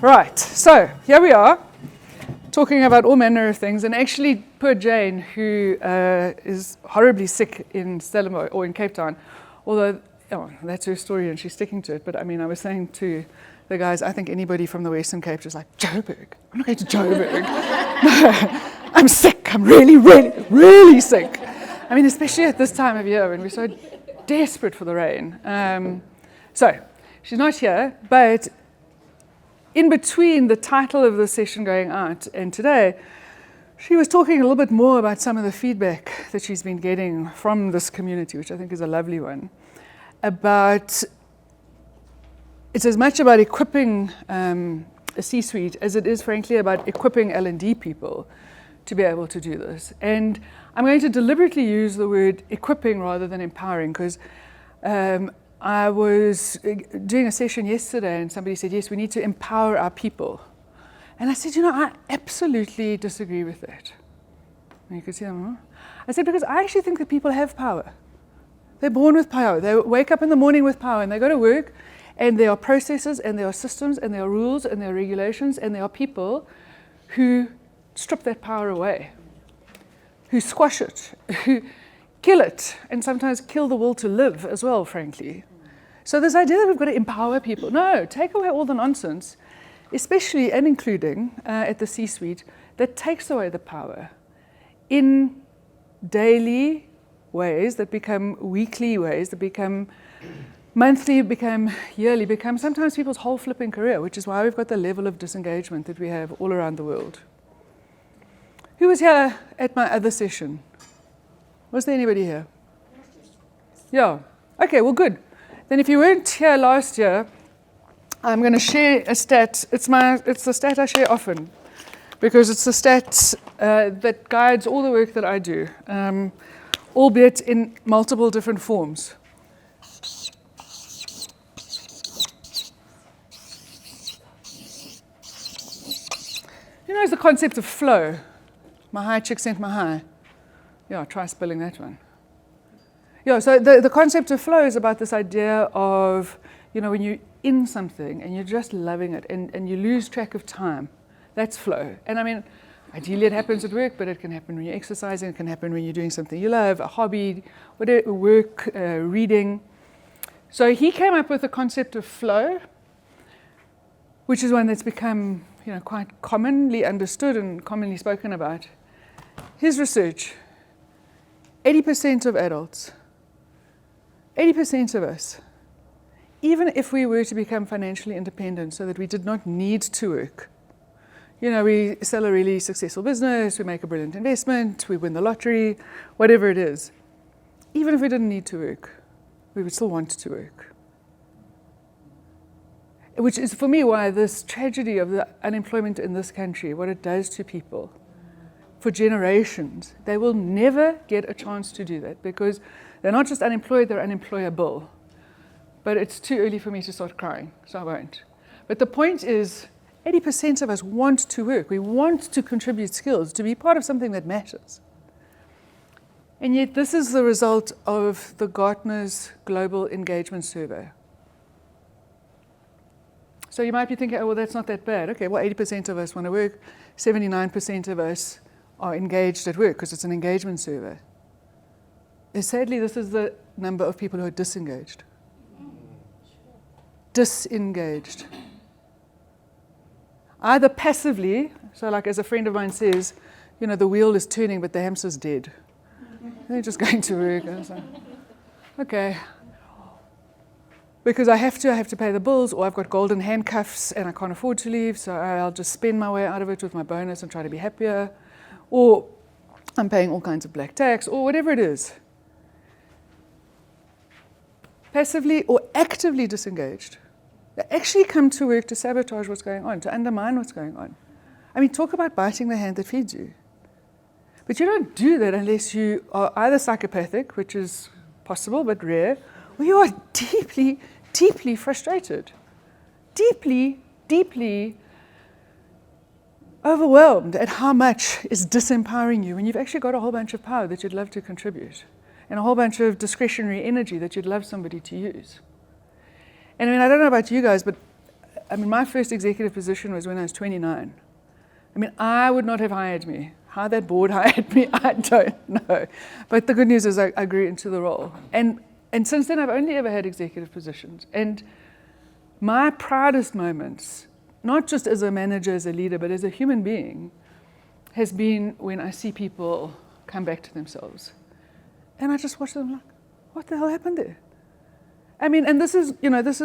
Right, so here we are, talking about all manner of things, and actually poor Jane, who is horribly sick in Stellenbosch, or in Cape Town, although that's her story and she's sticking to it, but I mean, I was saying to the guys, I think anybody from the Western Cape is like, Joburg? I'm not going to Joburg. I'm sick, I'm really, really, really sick. I mean, especially at this time of year when we're so desperate for the rain. So, she's not here, but in between the title of the session going out and today, she was talking a little bit more about some of the feedback that she's been getting from this community, which I think is a lovely one, about, it's as much about equipping a C-suite as it is, frankly, about equipping L&D people to be able to do this. And I'm going to deliberately use the word equipping rather than empowering, because I was doing a session yesterday and somebody said, yes, we need to empower our people. And I said, I absolutely disagree with that. And you could see them. I said, because I actually think that people have power. They're born with power. They wake up in the morning with power and they go to work, and there are processes and there are systems and there are rules and there are regulations and there are people who strip that power away, who squash it, who kill it, and sometimes kill the will to live as well, frankly. So this idea that we've got to empower people, no, take away all the nonsense, especially and including at the C-suite, that takes away the power in daily ways that become weekly ways, that become monthly, become yearly, become sometimes people's whole flipping career, which is why we've got the level of disengagement that we have all around the world. Who was here at my other session? Was there anybody here? Yeah. Okay, well, good. Then if you weren't here last year, I'm going to share a stat. It's the stat I share often, because it's the stat that guides all the work that I do, albeit in multiple different forms. It's the concept of flow. My high chick sent my high. Yeah, try spelling that one. Yeah, so the concept of flow is about this idea of, when you're in something and you're just loving it and you lose track of time. That's flow. And I mean, ideally it happens at work, but it can happen when you're exercising, it can happen when you're doing something you love, a hobby, whatever, work, reading. So he came up with the concept of flow, which is one that's become quite commonly understood and commonly spoken about. His research, 80% of adults, 80% of us, even if we were to become financially independent so that we did not need to work, we sell a really successful business, we make a brilliant investment, we win the lottery, whatever it is, even if we didn't need to work, we would still want to work. Which is, for me, why this tragedy of the unemployment in this country, what it does to people for generations, they will never get a chance to do that, because they're not just unemployed, they're unemployable. But it's too early for me to start crying, so I won't. But the point is, 80% of us want to work. We want to contribute skills, to be part of something that matters. And yet this is the result of the Gartner's Global Engagement Survey. So you might be thinking, oh, well, that's not that bad. Okay, well, 80% of us want to work. 79% of us are engaged at work, because it's an engagement survey. And sadly, this is the number of people who are disengaged. Disengaged. Either passively, so like as a friend of mine says, the wheel is turning, but the hamster's dead. They're just going to work. And it's like, okay. Because I have to pay the bills, or I've got golden handcuffs and I can't afford to leave, so I'll just spend my way out of it with my bonus and try to be happier. Or I'm paying all kinds of black tax, or whatever it is. Passively or actively disengaged. They actually come to work to sabotage what's going on, to undermine what's going on. I mean, talk about biting the hand that feeds you. But you don't do that unless you are either psychopathic, which is possible but rare, or you are deeply, deeply frustrated. Deeply, deeply overwhelmed at how much is disempowering you when you've actually got a whole bunch of power that you'd love to contribute, and a whole bunch of discretionary energy that you'd love somebody to use. And I mean, I don't know about you guys, but I mean, my first executive position was when I was 29. I mean, I would not have hired me. How that board hired me, I don't know. But the good news is I grew into the role. And since then, I've only ever had executive positions. And my proudest moments, not just as a manager, as a leader, but as a human being, has been when I see people come back to themselves. And I just watch them like, what the hell happened there? I mean, and this is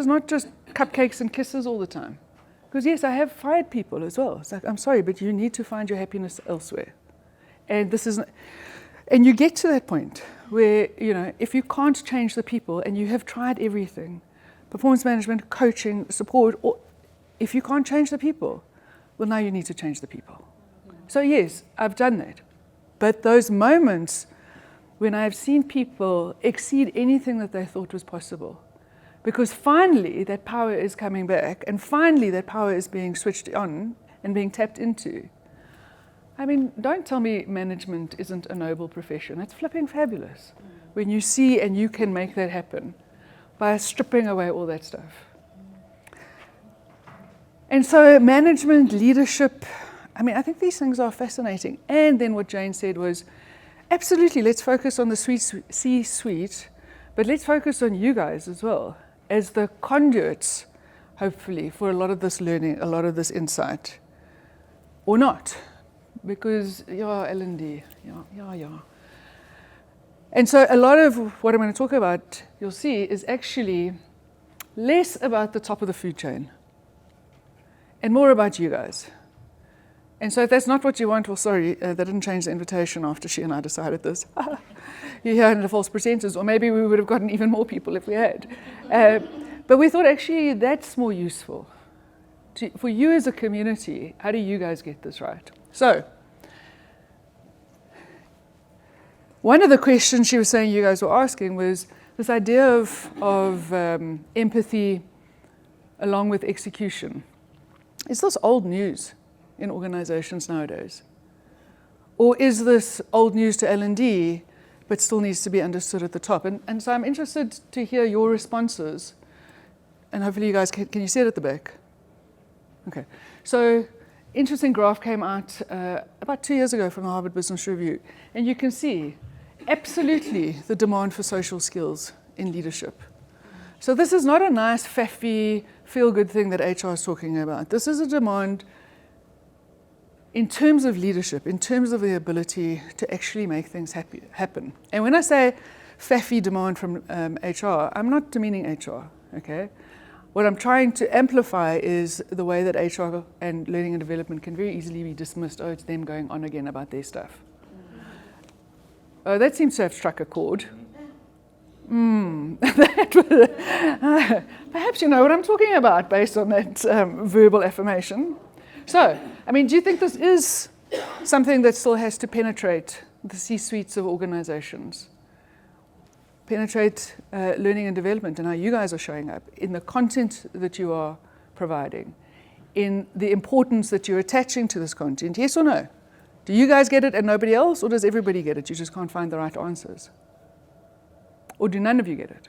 not just cupcakes and kisses all the time. Because yes, I have fired people as well. It's like, I'm sorry, but you need to find your happiness elsewhere. And and you get to that point where, if you can't change the people and you have tried everything, performance management, coaching, support, or if you can't change the people, well, now you need to change the people. So yes, I've done that. But those moments when I've seen people exceed anything that they thought was possible, because finally that power is coming back, and finally that power is being switched on and being tapped into. I mean, don't tell me management isn't a noble profession. It's flipping fabulous when you see and you can make that happen by stripping away all that stuff. And so management, leadership, I mean, I think these things are fascinating. And then what Jane said was, absolutely, let's focus on the C-suite, but let's focus on you guys as well, as the conduits, hopefully, for a lot of this learning, a lot of this insight. Or not, because, L&D, yeah. And so a lot of what I'm going to talk about, you'll see, is actually less about the top of the food chain and more about you guys. And so if that's not what you want, well, sorry, they didn't change the invitation after she and I decided this. You're here under false pretenses, or maybe we would have gotten even more people if we had. But we thought actually that's more useful. For you as a community, how do you guys get this right? So, one of the questions she was saying you guys were asking was this idea of empathy along with execution. Is this old news in organizations nowadays? Or is this old news to L&D, but still needs to be understood at the top? And so I'm interested to hear your responses. And hopefully you guys, can you see it at the back? Okay. So, interesting graph came out about 2 years ago from the Harvard Business Review. And you can see absolutely the demand for social skills in leadership. So this is not a nice, faffy, feel-good thing that HR is talking about. This is a demand in terms of leadership, in terms of the ability to actually make things happen. And when I say faffy demand from HR, I'm not demeaning HR, okay? What I'm trying to amplify is the way that HR and learning and development can very easily be dismissed. Oh, it's them going on again about their stuff. Oh, that seems to have struck a chord. Perhaps you know what I'm talking about based on that verbal affirmation. So, I mean, do you think this is something that still has to penetrate the C-suites of organizations? Penetrate learning and development and how you guys are showing up in the content that you are providing, in the importance that you're attaching to this content, yes or no? Do you guys get it and nobody else, or does everybody get it? You just can't find the right answers. Or do none of you get it?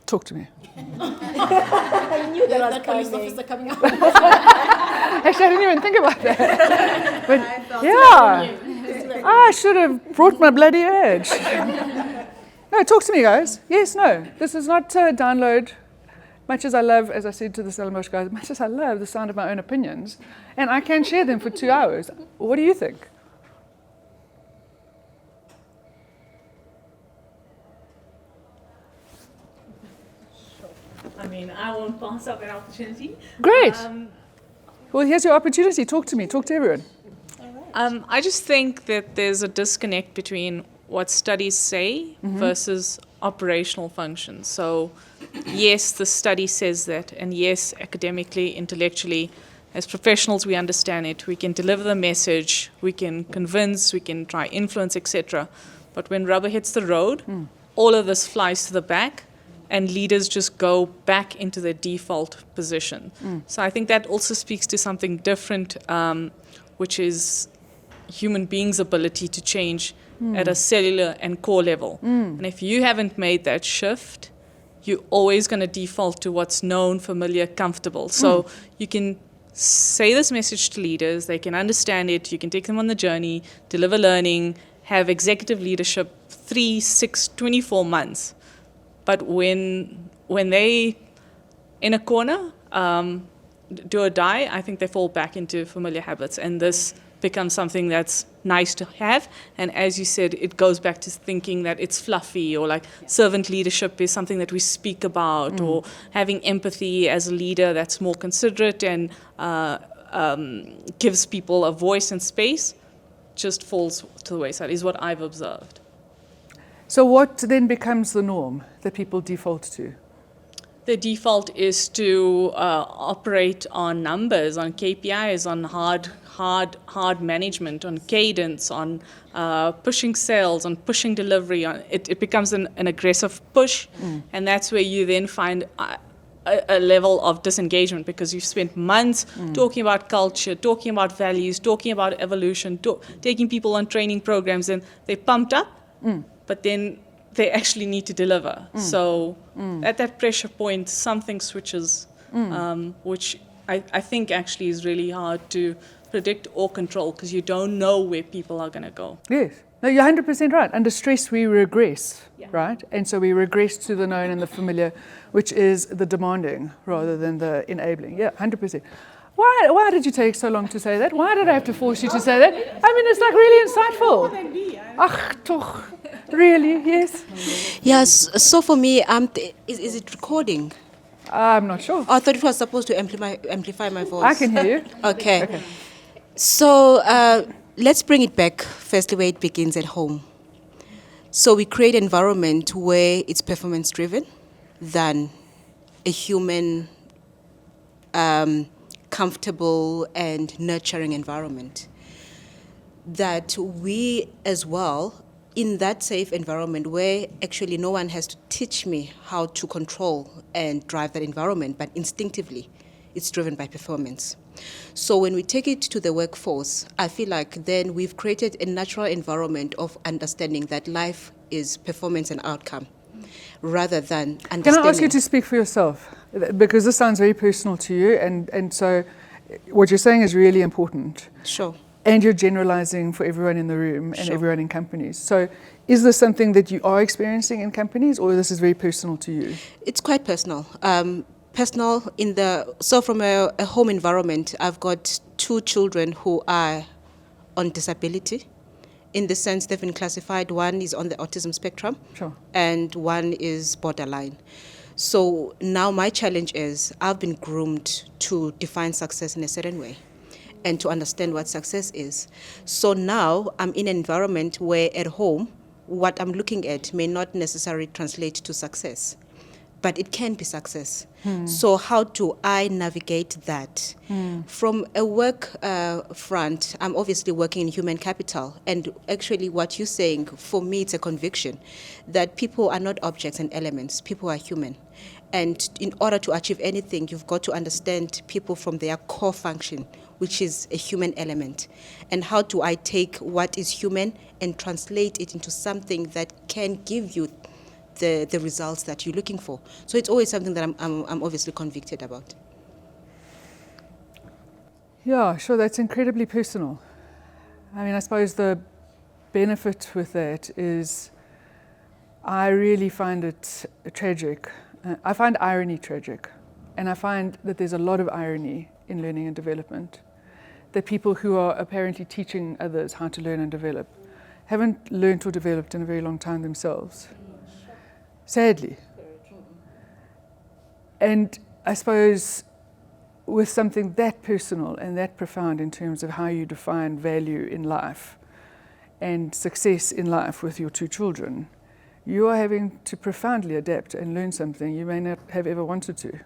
Talk to me. I knew that was police officer coming up. Actually, I didn't even think about that. But yeah, I should have brought my bloody edge. No, talk to me, guys. Yes, no. This is not download. Much as I love, as I said to the Stellenbosch guys, much as I love the sound of my own opinions, and I can share them for 2 hours. What do you think? I mean, I won't pass up an opportunity. Great. Well, here's your opportunity. Talk to me. Talk to everyone. I just think that there's a disconnect between what studies say versus operational functions. So, yes, the study says that, and yes, academically, intellectually, as professionals, we understand it. We can deliver the message, we can convince, we can try influence, etc. But when rubber hits the road, all of this flies to the back, and leaders just go back into their default position. So I think that also speaks to something different, which is human beings' ability to change at a cellular and core level. And if you haven't made that shift, you're always going to default to what's known, familiar, comfortable. So you can say this message to leaders, they can understand it, you can take them on the journey, deliver learning, have executive leadership 3, 6, 24 months. But when they in a corner, do or die, I think they fall back into familiar habits, and this becomes something that's nice to have. And as you said, it goes back to thinking that it's fluffy, or like servant leadership is something that we speak about, or having empathy as a leader that's more considerate and gives people a voice and space, just falls to the wayside, is what I've observed. So what then becomes the norm that people default to? The default is to operate on numbers, on KPIs, on hard management, on cadence, on pushing sales, on pushing delivery. It becomes an aggressive push, and that's where you then find a level of disengagement, because you've spent months talking about culture, talking about values, talking about evolution, taking people on training programs, and they're pumped up, but then they actually need to deliver. So at that pressure point, something switches, which I think actually is really hard to predict or control, because you don't know where people are going to go. Yes. No, you're 100% right. Under stress, we regress, right? And so we regress to the known and the familiar, which is the demanding rather than the enabling. Yeah, 100%. Why did you take so long to say that? Why did I have to force you to say that? I mean, it's like really insightful. Ach, toch. Really? Yes? Yes, so for me, is it recording? I'm not sure. Oh, I thought it was supposed to amplify my voice. I can hear you. Okay. So let's bring it back, firstly, where it begins at home. So we create an environment where it's performance-driven than a human, comfortable and nurturing environment. That we as well, in that safe environment where actually no one has to teach me how to control and drive that environment, but instinctively it's driven by performance. So when we take it to the workforce, I feel like then we've created a natural environment of understanding that life is performance and outcome, rather than understanding. Can I ask you to speak for yourself? Because this sounds very personal to you, and so what you're saying is really important. Sure. And you're generalizing for everyone in the room and everyone in companies. So is this something that you are experiencing in companies, or this is very personal to you? It's quite personal. So from a home environment, I've got 2 children who are on disability, in the sense they've been classified. One is on the autism spectrum, and one is borderline. So now my challenge is I've been groomed to define success in a certain way, and to understand what success is. So now I'm in an environment where at home, what I'm looking at may not necessarily translate to success, but it can be success. So how do I navigate that? From a work front, I'm obviously working in human capital, and actually what you're saying, for me, it's a conviction that people are not objects and elements, people are human. And in order to achieve anything, you've got to understand people from their core function, which is a human element. And how do I take what is human and translate it into something that can give you the results that you're looking for? So it's always something that I'm obviously convicted about. Yeah, sure, that's incredibly personal. I mean, I suppose the benefit with that is I really find it tragic. I find irony tragic, and I find that there's a lot of irony in learning and development, that people who are apparently teaching others how to learn and develop haven't learned or developed in a very long time themselves, sadly. And I suppose with something that personal and that profound in terms of how you define value in life and success in life with your 2 children, you are having to profoundly adapt and learn something you may not have ever wanted to.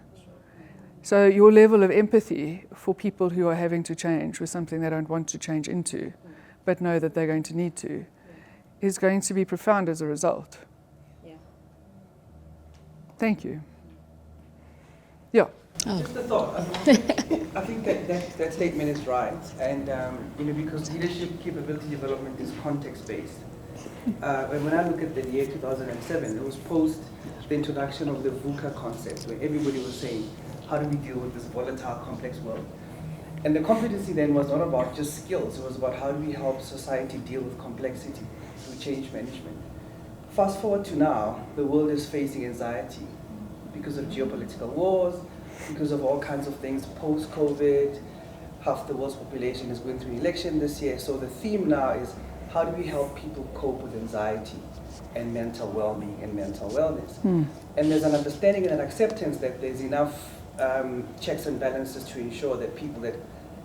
So your level of empathy for people who are having to change with something they don't want to change into, but know that they're going to need to, is going to be profound as a result. Yeah. Thank you. Yeah. Just a thought. I think that statement is right, and because leadership capability development is context-based. And when I look at the year 2007, it was post the introduction of the VUCA concept, where everybody was saying, how do we deal with this volatile, complex world? And the competency then was not about just skills, it was about how do we help society deal with complexity through change management. Fast forward to now, the world is facing anxiety because of geopolitical wars, because of all kinds of things, post-COVID, half the world's population is going through an election this year. So the theme now is how do we help people cope with anxiety and mental well-being and mental wellness? And there's an understanding and an acceptance that there's enough checks and balances to ensure that people that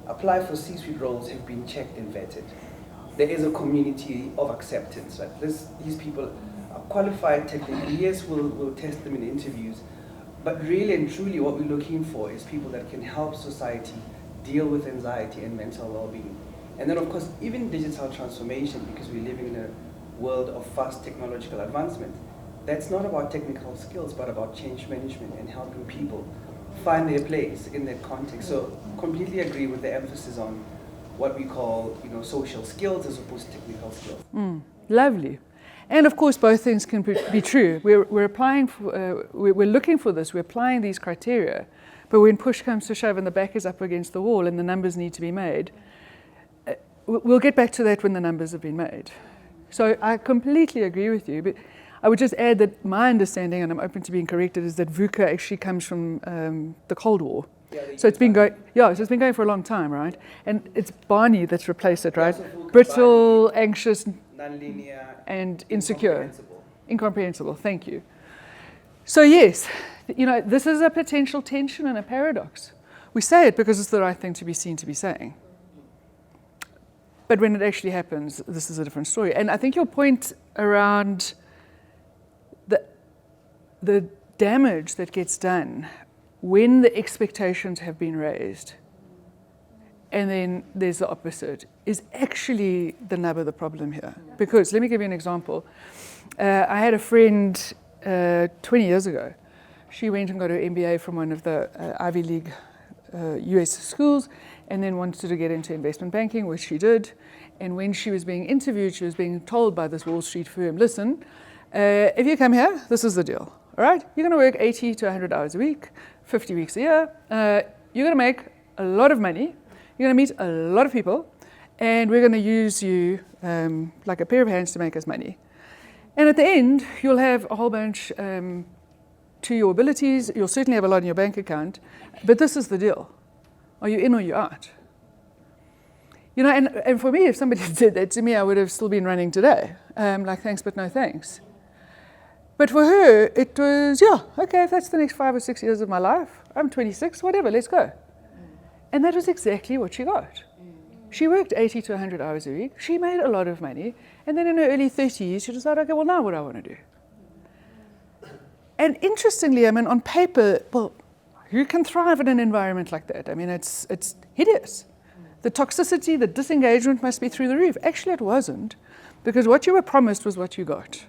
apply for C-suite roles have been checked and vetted. There is a community of acceptance. Right? These people are qualified technically. Yes, we'll test them in interviews, but really and truly what we're looking for is people that can help society deal with anxiety and mental well-being. And then of course, even digital transformation, because we're living in a world of fast technological advancement, that's not about technical skills, but about change management and helping people find their place in that context. So completely agree with the emphasis on what we call, social skills as opposed to technical skills. Lovely. And of course, both things can be true. We're applying for, we're looking for this, we're applying these criteria, but when push comes to shove and the back is up against the wall and the numbers need to be made, we'll get back to that when the numbers have been made. So I completely agree with you, but I would just add that my understanding, and I'm open to being corrected, is that VUCA actually comes from the Cold War. So it's been going, so it's been going for a long time, right? And it's Barney that's replaced it, right? Brittle, anxious, nonlinear, and insecure. Incomprehensible, thank you. So yes, this is a potential tension and a paradox. We say it because it's the right thing to be seen to be saying. But when it actually happens, this is a different story. And I think your point around the damage that gets done when the expectations have been raised and then there's the opposite is actually the nub of the problem here. Because let me give you an example. I had a friend 20 years ago. She went and got her MBA from one of the Ivy League US schools and then wanted to get into investment banking, which she did. And when she was being interviewed, she was being told by this Wall Street firm, listen, if you come here, this is the deal. All right, you're going to work 80 to 100 hours a week, 50 weeks a year. You're going to make a lot of money. You're going to meet a lot of people. And we're going to use you like a pair of hands to make us money. And at the end, you'll have a whole bunch to your abilities. You'll certainly have a lot in your bank account. But this is the deal. Are you in or you out? And for me, if somebody did that to me, I would have still been running today. Like, thanks, but no thanks. But for her, it was, okay, if that's the next 5 or 6 years of my life, I'm 26, whatever, let's go. And that was exactly what she got. She worked 80 to 100 hours a week. She made a lot of money. And then in her early 30s, she decided, okay, well, now what do I want to do? And interestingly, on paper, well, who can thrive in an environment like that? It's hideous. The toxicity, the disengagement must be through the roof. Actually, it wasn't, because what you were promised was what you got.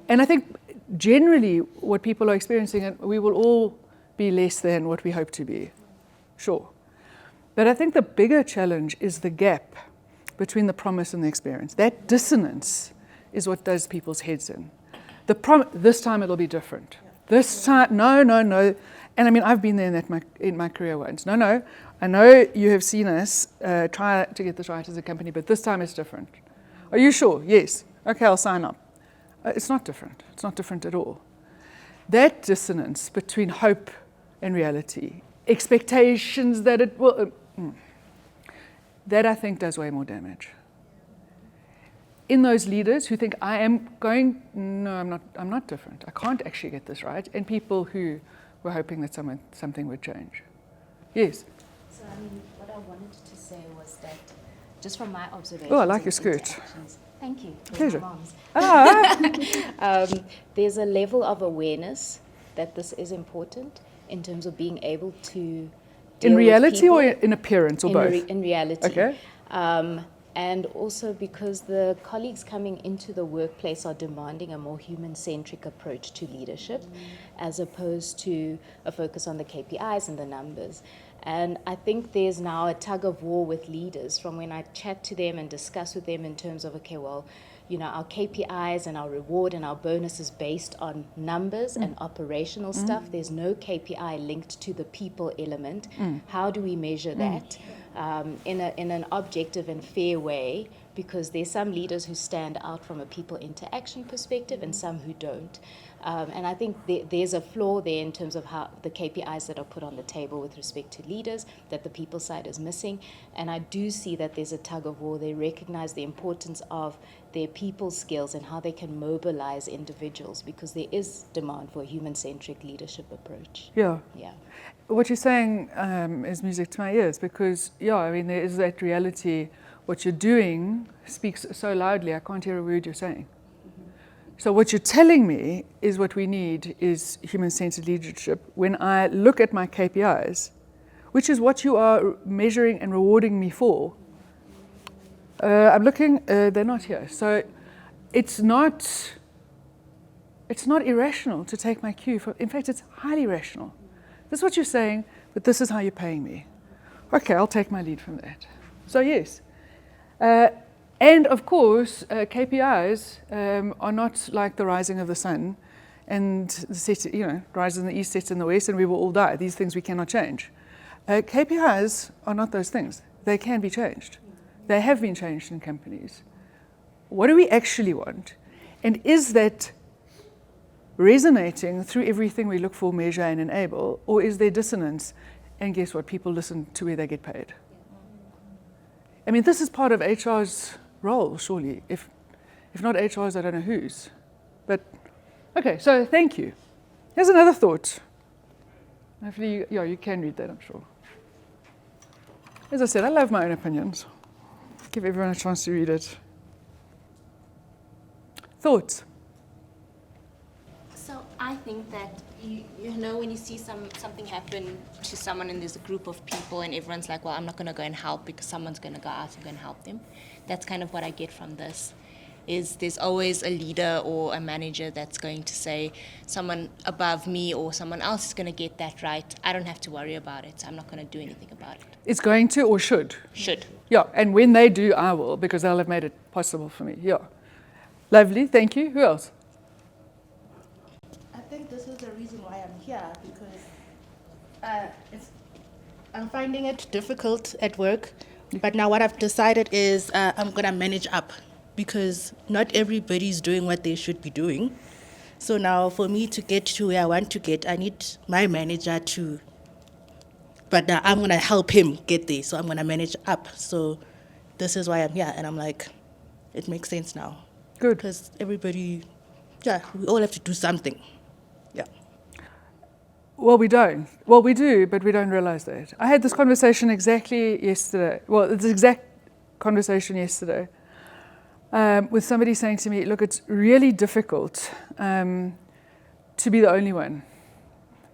And I think generally what people are experiencing, and we will all be less than what we hope to be, sure. But I think the bigger challenge is the gap between the promise and the experience. That dissonance is what does people's heads in. This time it'll be different. This time, no. And I've been there in my career once. No, I know you have seen us try to get this right as a company, but this time it's different. Are you sure? Yes. Okay, I'll sign up. It's not different. It's not different at all. That dissonance between hope and reality, expectations that it will, that I think does way more damage. In those leaders who think I'm not different. I can't actually get this right. And people who were hoping that something would change. Yes? So what I wanted to say was that just from my observations. Oh, I like your skirt. Thank you. Pleasure. There's a level of awareness that this is important in terms of being able to deal in reality with or in appearance or both? In reality. Okay. And also because the colleagues coming into the workplace are demanding a more human-centric approach to leadership as opposed to a focus on the KPIs and the numbers. And I think there's now a tug of war with leaders from when I chat to them and discuss with them in terms of, okay, well, our KPIs and our reward and our bonus is based on numbers and operational stuff. There's no KPI linked to the people element. How do we measure that in an objective and fair way? Because there's some leaders who stand out from a people interaction perspective and some who don't. And I think there's a flaw there in terms of how the KPIs that are put on the table with respect to leaders, that the people side is missing. And I do see that there's a tug of war. They recognize the importance of their people skills and how they can mobilize individuals, because there is demand for a human-centric leadership approach. Yeah. Yeah. What you're saying is music to my ears, because, there is that reality. What you're doing speaks so loudly, I can't hear a word you're saying. So what you're telling me is what we need is human-centered leadership. When I look at my KPIs, which is what you are measuring and rewarding me for, I'm looking, they're not here. So it's not irrational to take my cue. In fact, it's highly rational. This is what you're saying, but this is how you're paying me. Okay, I'll take my lead from that. So yes. And of course, KPIs are not like the rising of the sun and the rises in the east, sets in the west, and we will all die. These things we cannot change. KPIs are not those things. They can be changed. They have been changed in companies. What do we actually want? And is that resonating through everything we look for, measure, and enable, or is there dissonance? And guess what? People listen to where they get paid. I mean, this is part of HR's role, surely. If not HR's, I don't know whose. But, okay, so thank you. Here's another thought. Hopefully, you can read that, I'm sure. As I said, I love my own opinions. Give everyone a chance to read it. Thoughts? So I think that when you see something happen to someone and there's a group of people and everyone's like, well, I'm not going to go and help because someone's going to go out and go and help them. That's kind of what I get from this, is there's always a leader or a manager that's going to say someone above me or someone else is going to get that right. I don't have to worry about it. So I'm not going to do anything about it. It's going to or should? Should. Yeah, and when they do, I will, because they'll have made it possible for me. Yeah. Lovely, thank you. Who else? I think this is the reason why I'm here, because I'm finding it difficult at work. But now what I've decided is I'm going to manage up, because not everybody's doing what they should be doing. So now for me to get to where I want to get, I need my manager to, but now I'm going to help him get there. So I'm going to manage up. So this is why I'm here. And I'm like, it makes sense now. Good. Because everybody, we all have to do something. Yeah. Well, we don't. Well, we do, but we don't realize that. I had this conversation exactly yesterday. Well, this exact conversation yesterday with somebody saying to me, look, it's really difficult to be the only one,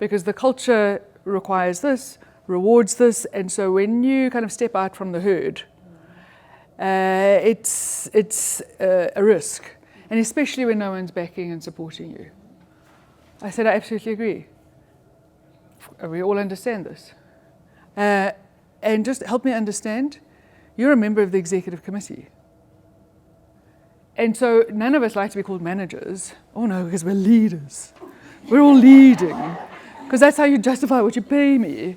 because the culture requires this, rewards this, and so when you kind of step out from the herd, it's a risk, and especially when no one's backing and supporting you. I said, I absolutely agree. We all understand this. And just help me understand, you're a member of the executive committee. And so none of us like to be called managers. Oh no, because we're leaders. We're all leading. Because that's how you justify what you pay me.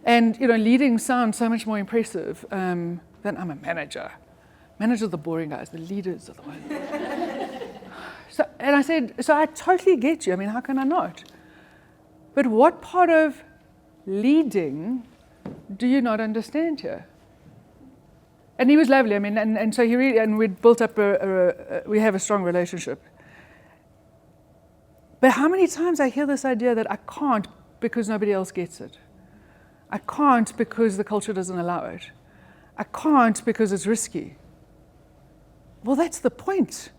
And leading sounds so much more impressive than I'm a manager. Managers are the boring guys, the leaders are the ones. And I said, so I totally get you. I mean, how can I not? But what part of leading do you not understand here? And he was lovely. I mean, and so he really, and we'd built up we have a strong relationship. But how many times I hear this idea that I can't because nobody else gets it. I can't because the culture doesn't allow it. I can't because it's risky. Well, that's the point.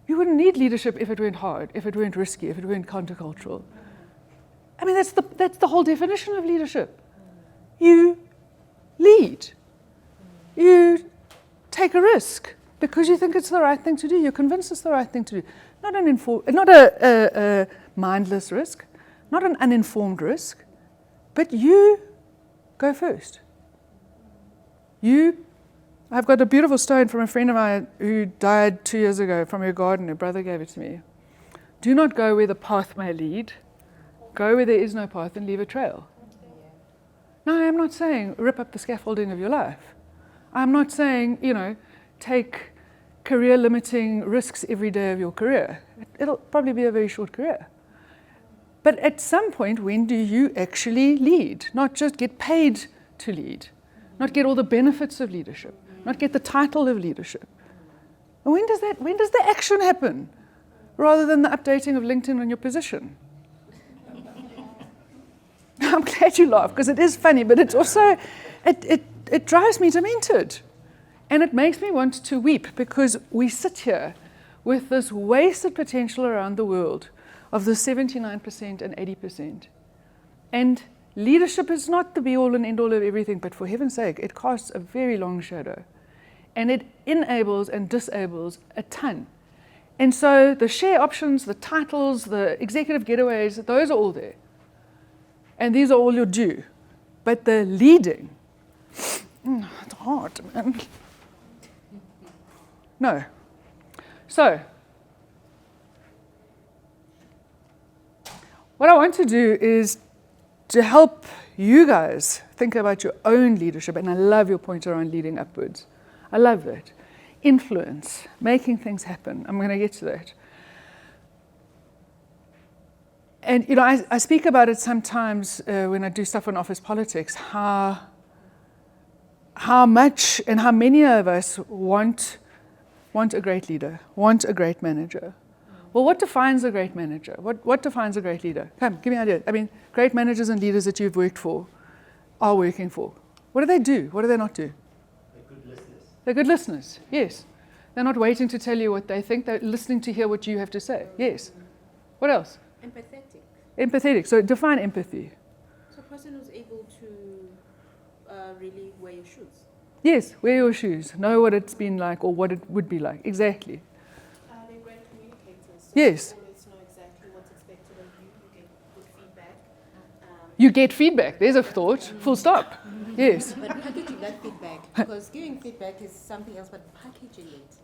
You wouldn't need leadership if it weren't hard, if it weren't risky, if it weren't countercultural. I mean, that's the whole definition of leadership. You lead. You take a risk because you think it's the right thing to do. You're convinced it's the right thing to do. Not a mindless risk, not an uninformed risk, but you go first. You I've got a beautiful stone from a friend of mine who died 2 years ago from her garden. Her brother gave it to me. Do not go where the path may lead. Go where there is no path and leave a trail. No, I'm not saying rip up the scaffolding of your life. I'm not saying, take career-limiting risks every day of your career. It'll probably be a very short career. But at some point, when do you actually lead? Not just get paid to lead. Not get all the benefits of leadership. Not get the title of leadership. And when does the action happen? Rather than the updating of LinkedIn on your position. I'm glad you laugh, because it is funny, but it's also, it drives me demented. And it makes me want to weep, because we sit here with this wasted potential around the world of the 79% and 80%. And leadership is not the be-all and end-all of everything, but for heaven's sake, it casts a very long shadow. And it enables and disables a ton. And so the share options, the titles, the executive getaways, those are all there. And these are all your due. But the leading, it's hard, man. No. So, what I want to do is to help you guys think about your own leadership. And I love your point around leading upwards. I love that. Influence, making things happen. I'm going to get to that. And, I speak about it sometimes when I do stuff on office politics, how much and how many of us want a great leader, want a great manager. Well, what defines a great manager? What defines a great leader? Come, give me an idea. I mean, great managers and leaders that you've worked for are working for. What do they do? What do they not do? They're good listeners, yes. They're not waiting to tell you what they think. They're listening to hear what you have to say, yes. What else? Empathetic. Empathetic. So define empathy. So a person who's able to really wear your shoes. Yes, wear your shoes. Know what it's been like or what it would be like. Exactly. They're great communicators. So Yes. you always know exactly what's expected of you. You get good feedback. You get feedback. There's a thought. Full stop. Yes. But packaging that feedback, because giving feedback is something else, but packaging it.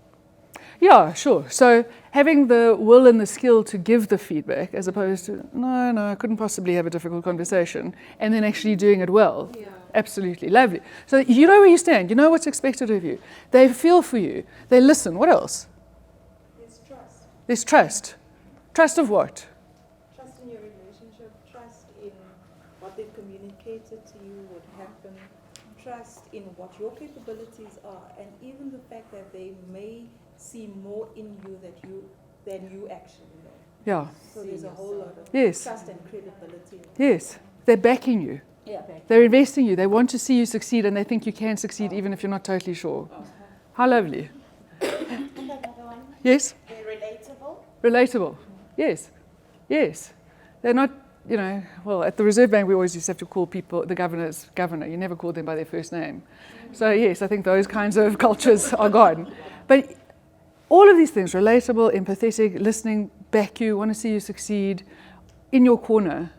Yeah, sure. So having the will and the skill to give the feedback as opposed to, no, I couldn't possibly have a difficult conversation, and then actually doing it well. Yeah. Absolutely. Lovely. So you know where you stand. You know what's expected of you. They feel for you. They listen. What else? There's trust. There's trust. Trust of what? Trust in your relationship, trust in what they've communicated to you would happen, trust in what your capabilities are, and even the fact that they may see more in you than you actually know. Yeah. So there's a whole lot of Yes. trust and credibility. Yes. They're backing you. Yeah. They're investing in you. They want to see you succeed, and they think you can succeed even if you're not totally sure. How lovely. And another one, Yes? they're relatable. Relatable. Yes. Yes. They're not, well, at the Reserve Bank we always used to have to call people, the governors, governor. You never called them by their first name. So yes, I think those kinds of cultures are gone. But all of these things, relatable, empathetic, listening, back you, want to see you succeed, in your corner.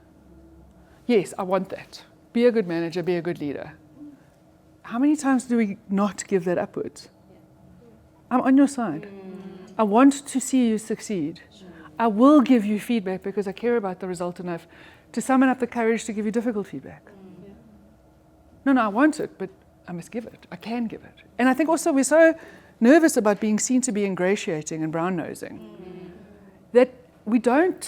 Yes, I want that. Be a good manager, be a good leader. How many times do we not give that upwards? I'm on your side. I want to see you succeed. I will give you feedback because I care about the result enough to summon up the courage to give you difficult feedback. No, I want it, but I must give it. I can give it. And I think also we're so nervous about being seen to be ingratiating and brown-nosing that we don't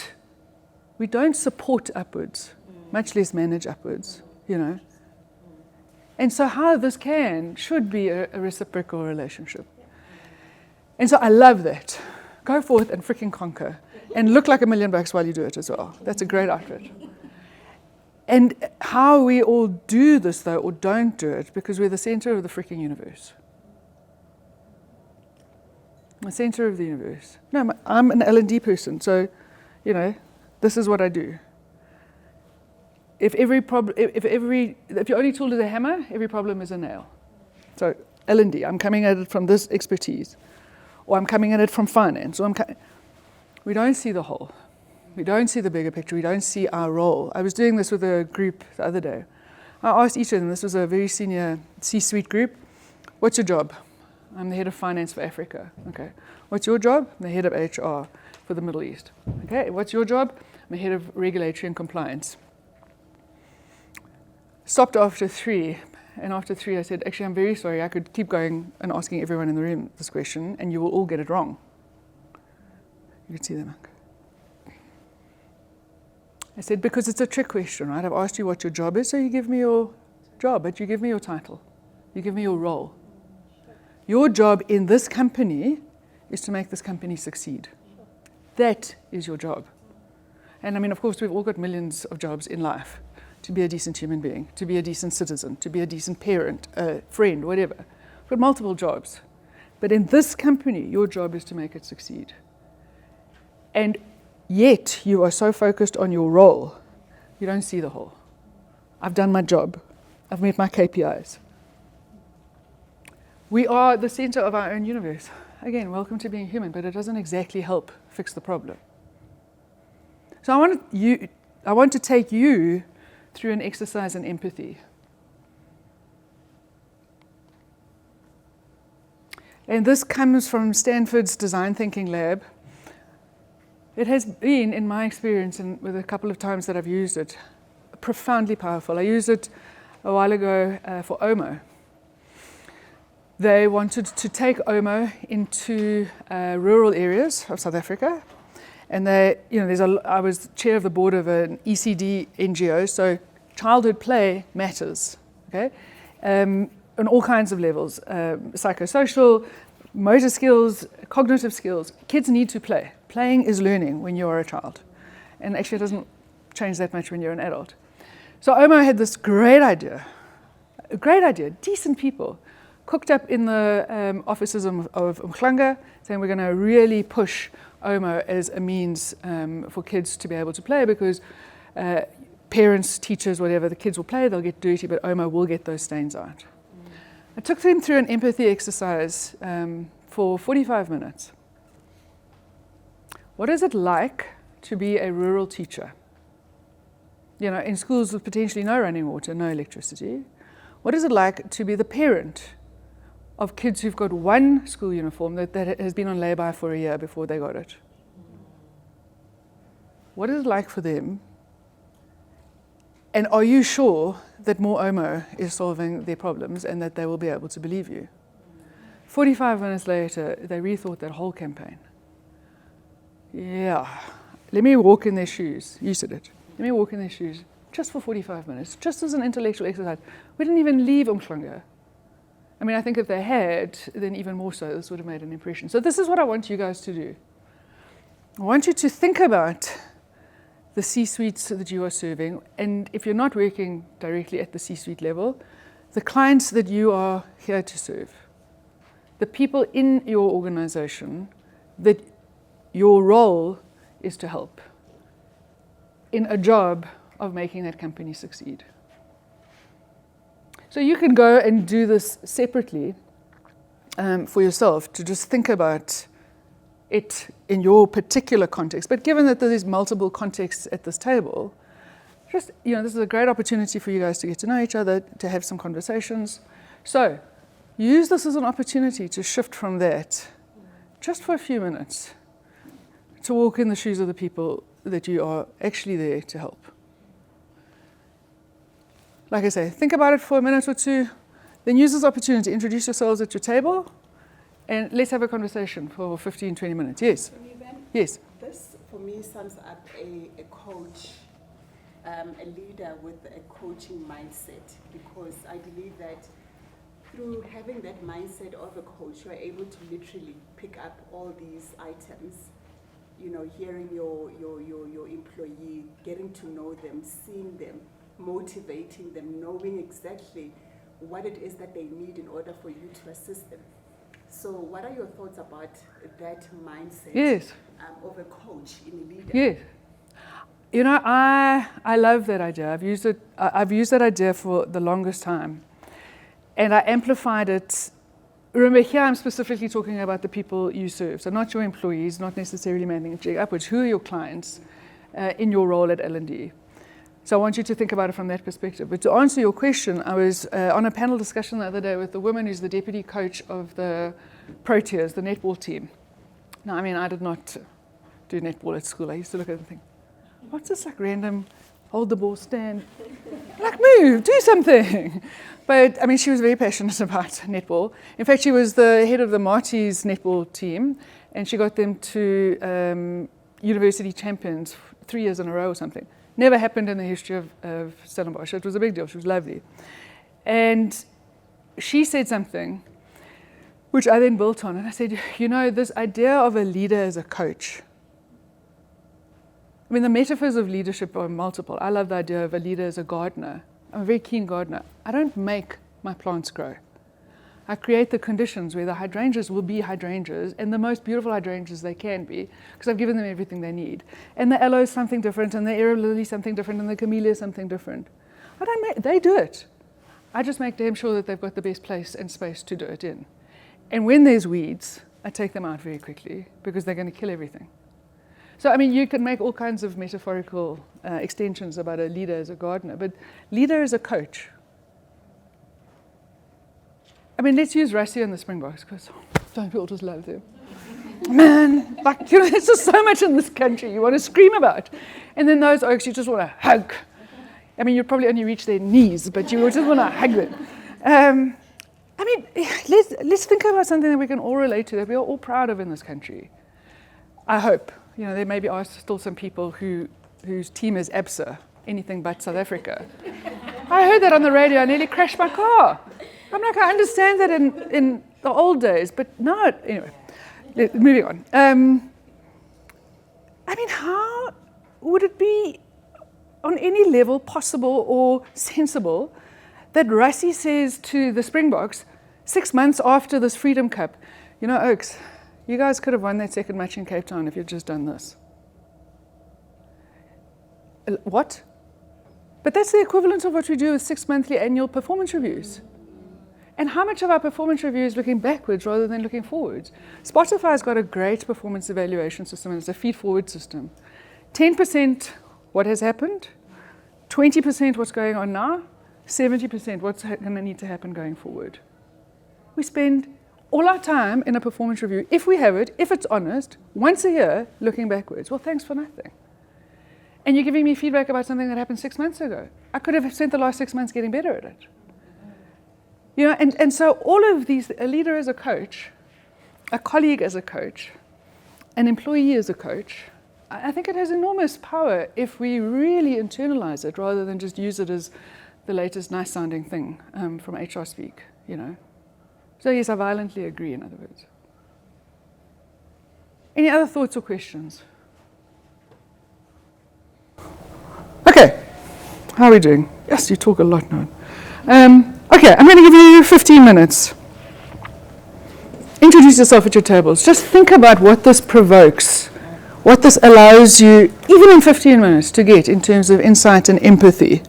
support upwards, much less manage upwards, And so how this should be a reciprocal relationship. And so I love that. Go forth and freaking conquer. And look like $1 million while you do it as well. That's a great outfit. And how we all do this, though, or don't do it, because we're the center of the freaking universe. The center of the universe. No, I'm an L&D person, so, this is what I do. If your only tool is a hammer, every problem is a nail. So L&D, I'm coming at it from this expertise, or I'm coming at it from finance, we don't see the whole. We don't see the bigger picture. We don't see our role. I was doing this with a group the other day. I asked each of them, this was a very senior C-suite group, what's your job? I'm the head of finance for Africa. Okay. What's your job? I'm the head of HR for the Middle East. Okay. What's your job? I'm the head of regulatory and compliance. Stopped after 3. And after 3, I said, actually, I'm very sorry. I could keep going and asking everyone in the room this question, and you will all get it wrong. You can see them. I said, because it's a trick question, right? I've asked you what your job is, so you give me your job, but you give me your title. You give me your role. Your job in this company is to make this company succeed. That is your job. And I mean, of course, we've all got millions of jobs in life. To be a decent human being, to be a decent citizen, to be a decent parent, a friend, whatever. We've got multiple jobs. But in this company, your job is to make it succeed. And yet, you are so focused on your role, you don't see the whole. I've done my job. I've met my KPIs. We are the center of our own universe. Again, welcome to being human, but it doesn't exactly help fix the problem. So I want to take you through an exercise in empathy. And this comes from Stanford's Design Thinking Lab. It has been, in my experience, and with a couple of times that I've used it, profoundly powerful. I used it a while ago for OMO. They wanted to take OMO into rural areas of South Africa. And I was chair of the board of an ECD NGO, so childhood play matters, okay? On all kinds of levels, psychosocial, motor skills, cognitive skills. Kids need to play. Playing is learning when you are a child. And actually it doesn't change that much when you're an adult. So OMO had this great idea, decent people, cooked up in the offices of Umhlanga, saying we're going to really push OMO as a means for kids to be able to play, because parents, teachers, whatever, the kids will play, they'll get dirty, but OMO will get those stains out. I took them through an empathy exercise for 45 minutes. What is it like to be a rural teacher? You know, in schools with potentially no running water, no electricity. What is it like to be the parent of kids who've got one school uniform that has been on lay-by for a year before they got it? What is it like for them? And are you sure that more OMO is solving their problems and that they will be able to believe you? 45 minutes later, they rethought that whole campaign. Yeah, let me walk in their shoes. You said it. Let me walk in their shoes just for 45 minutes, just as an intellectual exercise. We didn't even leave Umhlanga. I mean, I think if they had, then even more so, this would have made an impression. So this is what I want you guys to do. I want you to think about the C-suites that you are serving, and if you're not working directly at the C-suite level, the clients that you are here to serve, the people in your organization that your role is to help in a job of making that company succeed. So you can go and do this separately for yourself, to just think about it in your particular context. But given that there's multiple contexts at this table, this is a great opportunity for you guys to get to know each other, to have some conversations. So use this as an opportunity to shift from that, just for a few minutes, to walk in the shoes of the people that you are actually there to help. Like I say, think about it for a minute or two, then use this opportunity to introduce yourselves at your table, and let's have a conversation for 15, 20 minutes. Yes? Yes? This, for me, sums up a coach, a leader with a coaching mindset, because I believe that through having that mindset of a coach, you are able to literally pick up all these items, hearing your employee, getting to know them, seeing them, motivating them, knowing exactly what it is that they need in order for you to assist them. So what are your thoughts about that mindset? Yes. Of a coach in a leader? Yes. I love that idea. I've used that idea for the longest time. And I amplified it. Remember, here I'm specifically talking about the people you serve. So not your employees, not necessarily managing upwards. Who are your clients in your role at L&D? So I want you to think about it from that perspective. But to answer your question, I was on a panel discussion the other day with the woman who's the deputy coach of the Proteas, the netball team. Now, I mean, I did not do netball at school. I used to look at it and think, what's this like random, hold the ball, stand, like move, do something. But I mean, she was very passionate about netball. In fact, she was the head of the Marty's netball team, and she got them to university champions 3 years in a row or something. Never happened in the history of Stellenbosch. It was a big deal. She was lovely. And she said something which I then built on. And I said, you know, this idea of a leader as a coach. I mean, the metaphors of leadership are multiple. I love the idea of a leader as a gardener. I'm a very keen gardener. I don't make my plants grow. I create the conditions where the hydrangeas will be hydrangeas, and the most beautiful hydrangeas they can be, because I've given them everything they need. And the aloe is something different, and the aerial lily is something different, and the camellia is something different. They do it. I just make damn sure that they've got the best place and space to do it in. And when there's weeds, I take them out very quickly, because they're going to kill everything. So, I mean, you can make all kinds of metaphorical extensions about a leader as a gardener, but leader as a coach. I mean, let's use Rassie and the Springboks, because don't we all just love them? Man, like, you know, there's just so much in this country you want to scream about. And then those oaks you just want to hug. I mean, you'd probably only reach their knees, but you just want to hug them. I mean, let's think about something that we can all relate to, that we are all proud of in this country. I hope. You know, there maybe are still some people whose team is ABSA, anything but South Africa. I heard that on the radio. I nearly crashed my car. I'm like, I understand that in the old days, but no. Anyway, moving on. I mean, how would it be on any level possible or sensible that Rassie says to the Springboks 6 months after this Freedom Cup, you know, Oaks, you guys could have won that second match in Cape Town if you'd just done this. What? But that's the equivalent of what we do with 6 monthly annual performance reviews. And how much of our performance review is looking backwards rather than looking forwards? Spotify's got a great performance evaluation system, and it's a feed-forward system. 10% what has happened, 20% what's going on now, 70% what's going to need to happen going forward. We spend all our time in a performance review, if we have it, if it's honest, once a year, looking backwards. Well, thanks for nothing. And you're giving me feedback about something that happened 6 months ago. I could have spent the last 6 months getting better at it. You know, and so all of these, a leader as a coach, a colleague as a coach, an employee as a coach, I think it has enormous power if we really internalize it rather than just use it as the latest nice-sounding thing from HR speak, you know. So yes, I violently agree, in other words. Any other thoughts or questions? Okay, how are we doing? Yes, you talk a lot now. Okay, I'm going to give you 15 minutes. Introduce yourself at your tables. Just think about what this provokes, what this allows you, even in 15 minutes, to get in terms of insight and empathy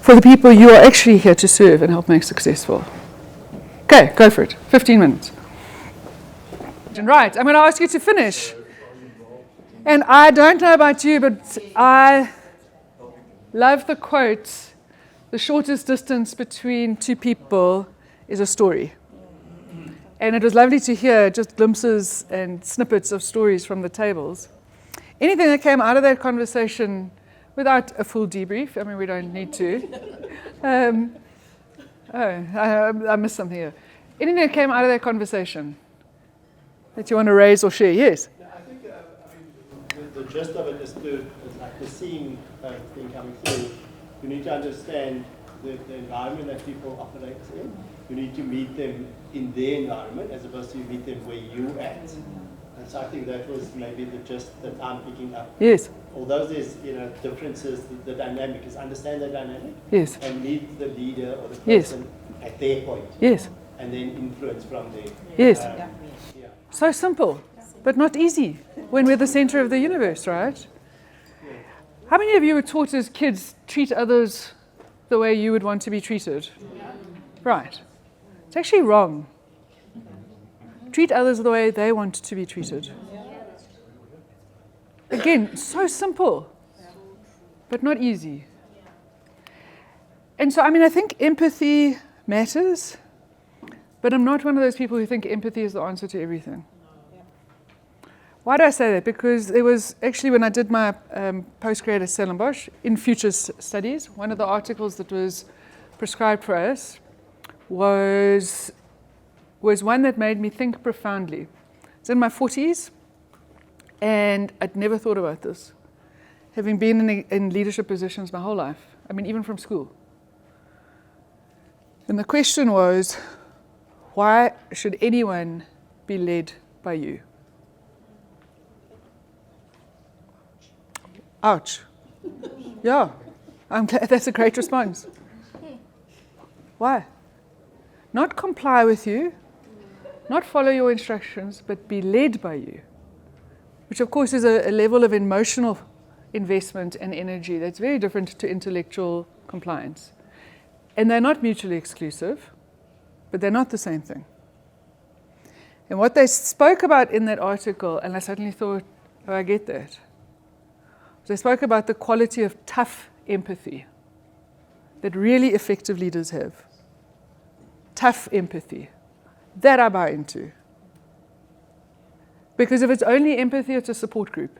for the people you are actually here to serve and help make successful. Okay, go for it. 15 minutes. Right, I'm going to ask you to finish. And I don't know about you, but I love the quote, the shortest distance between two people is a story. And it was lovely to hear just glimpses and snippets of stories from the tables. Anything that came out of that conversation without a full debrief, I mean, we don't need to. I missed something here. Anything that came out of that conversation that you want to raise or share? Yes? Yeah, I think the gist of it is like the seeing thing coming through. You need to understand the environment that people operate in. You need to meet them in their environment as opposed to meet them where you're at. And so I think that was maybe the gist that I'm picking up. Yes. Although there's differences, the dynamic is understand the dynamic. Yes. And meet the leader or the person at their point. Yes. And then influence from there. Yes. So simple, but not easy when we're the center of the universe, right? How many of you were taught as kids treat others the way you would want to be treated? Right. It's actually wrong. Treat others the way they want to be treated. Again, so simple, but not easy. And so, I mean, I think empathy matters, but I'm not one of those people who think empathy is the answer to everything. Why do I say that? Because it was actually when I did my postgrad at Stellenbosch in future studies, one of the articles that was prescribed for us was one that made me think profoundly. It's in my 40s, and I'd never thought about this, having been in leadership positions my whole life. I mean, even from school. And the question was, why should anyone be led by you? Ouch. Yeah, I'm glad that's a great response. Why? Not comply with you, not follow your instructions, but be led by you. Which of course is a level of emotional investment and energy that's very different to intellectual compliance. And they're not mutually exclusive, but they're not the same thing. And what they spoke about in that article, and I suddenly thought, oh, I get that. They spoke about the quality of tough empathy that really effective leaders have. Tough empathy. That I buy into. Because if it's only empathy, it's a support group.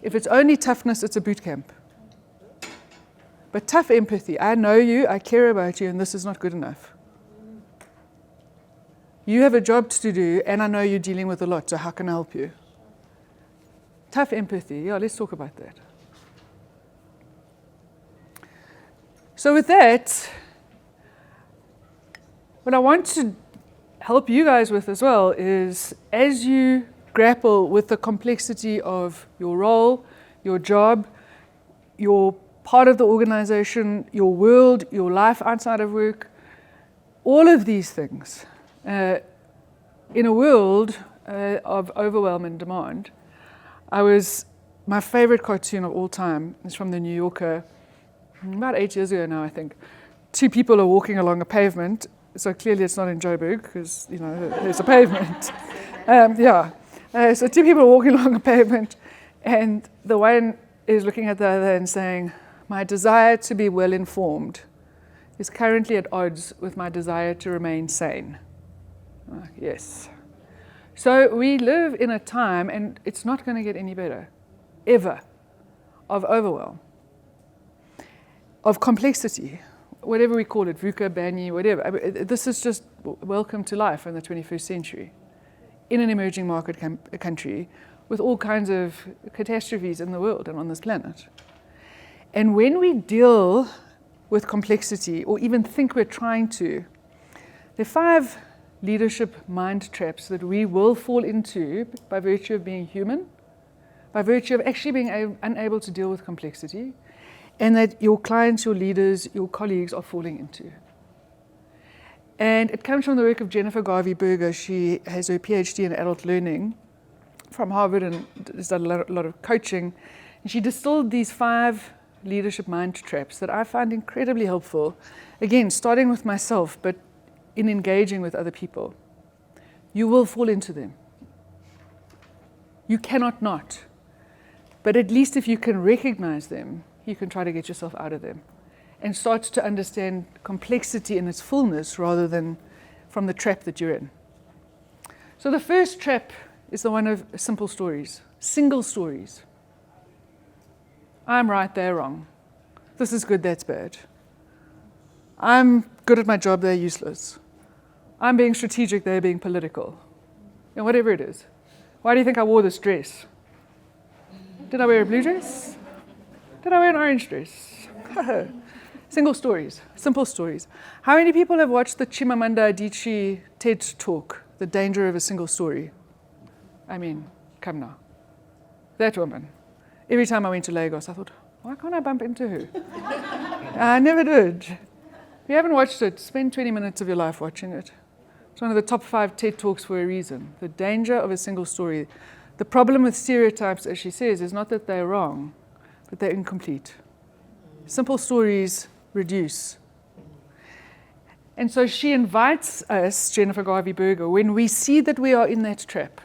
If it's only toughness, it's a boot camp. But tough empathy, I know you, I care about you, and this is not good enough. You have a job to do, and I know you're dealing with a lot, so how can I help you? Tough empathy, yeah, let's talk about that. So with that, what I want to help you guys with as well is, as you grapple with the complexity of your role, your job, your part of the organization, your world, your life outside of work, all of these things, in a world of overwhelm and demand, my favorite cartoon of all time is from the New Yorker, about 8 years ago now, I think. Two people are walking along a pavement, so clearly it's not in Joburg, because, you know, there's a pavement. So two people are walking along a pavement, and the one is looking at the other and saying, my desire to be well informed is currently at odds with my desire to remain sane. Yes. So we live in a time, and it's not going to get any better, ever, of overwhelm, of complexity, whatever we call it, VUCA, BANI, whatever. I mean, this is just welcome to life in the 21st century, in an emerging market country, with all kinds of catastrophes in the world and on this planet. And when we deal with complexity, or even think we're trying to, there are 5 leadership mind traps that we will fall into by virtue of being human, by virtue of actually being unable to deal with complexity, and that your clients, your leaders, your colleagues are falling into. And it comes from the work of Jennifer Garvey-Berger. She has her PhD in adult learning from Harvard and has done a lot of coaching. And she distilled these 5 leadership mind traps that I find incredibly helpful, again, starting with myself, but in engaging with other people. You will fall into them. You cannot not. But at least if you can recognize them, you can try to get yourself out of them and start to understand complexity in its fullness rather than from the trap that you're in. So the first trap is the one of simple stories, single stories. I'm right, they're wrong. This is good, that's bad. I'm good at my job, they're useless. I'm being strategic, they're being political. And whatever it is. Why do you think I wore this dress? Did I wear a blue dress? Did I wear an orange dress? Single stories, simple stories. How many people have watched the Chimamanda Adichie TED Talk, The Danger of a Single Story? I mean, come now. That woman. Every time I went to Lagos, I thought, why can't I bump into her? I never did. If you haven't watched it, spend 20 minutes of your life watching it. It's one of the top 5 TED Talks for a reason. The danger of a single story. The problem with stereotypes, as she says, is not that they're wrong, but they're incomplete. Simple stories reduce. And so she invites us, Jennifer Garvey-Berger, when we see that we are in that trap,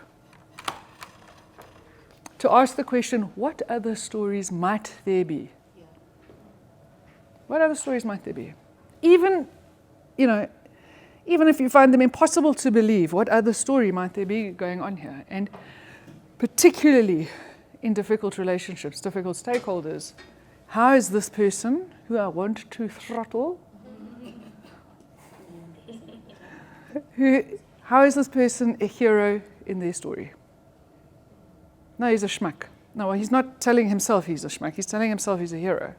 to ask the question, what other stories might there be? What other stories might there be? Even if you find them impossible to believe, what other story might there be going on here? And particularly in difficult relationships, difficult stakeholders, how is this person, who I want to throttle, how is this person a hero in their story? No, he's a schmuck. No, he's not telling himself he's a schmuck. He's telling himself he's a hero.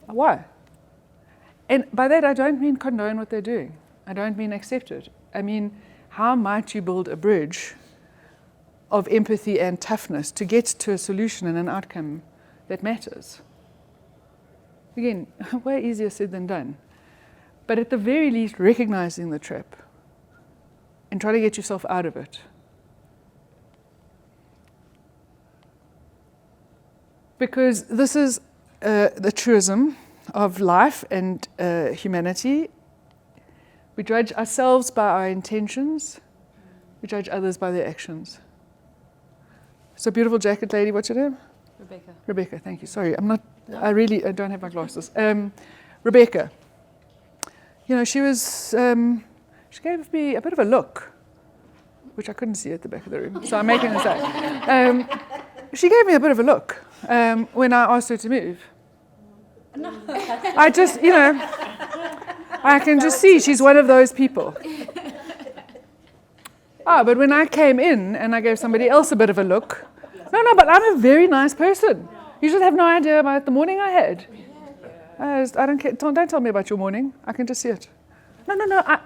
Why? And by that, I don't mean condone what they're doing. I don't mean accept it. I mean, how might you build a bridge of empathy and toughness to get to a solution and an outcome that matters? Again, way easier said than done. But at the very least, recognizing the trap and try to get yourself out of it. Because this is the truism of life and humanity. We judge ourselves by our intentions. We judge others by their actions. So beautiful jacket lady, what's your name? Rebecca. Rebecca, thank you. Sorry, I don't have my glasses. Rebecca, she was, she gave me a bit of a look, which I couldn't see at the back of the room, so I'm making this up. She gave me a bit of a look when I asked her to move. I just, I can just see she's one of those people. But when I came in and I gave somebody else a bit of a look, no, but I'm a very nice person. You just have no idea about the morning I had. I don't care. Don't tell me about your morning. I can just see it. No.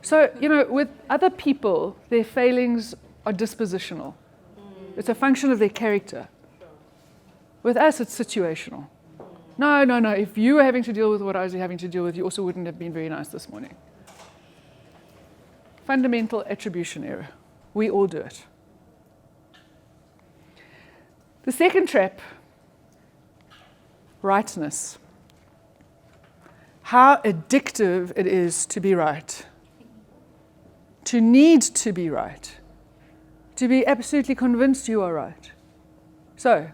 So, with other people, their failings are dispositional. It's a function of their character. With us, it's situational. No. If you were having to deal with what I was having to deal with, you also wouldn't have been very nice this morning. Fundamental attribution error. We all do it. The second trap, rightness. How addictive it is to be right. To need to be right. To be absolutely convinced you are right. So,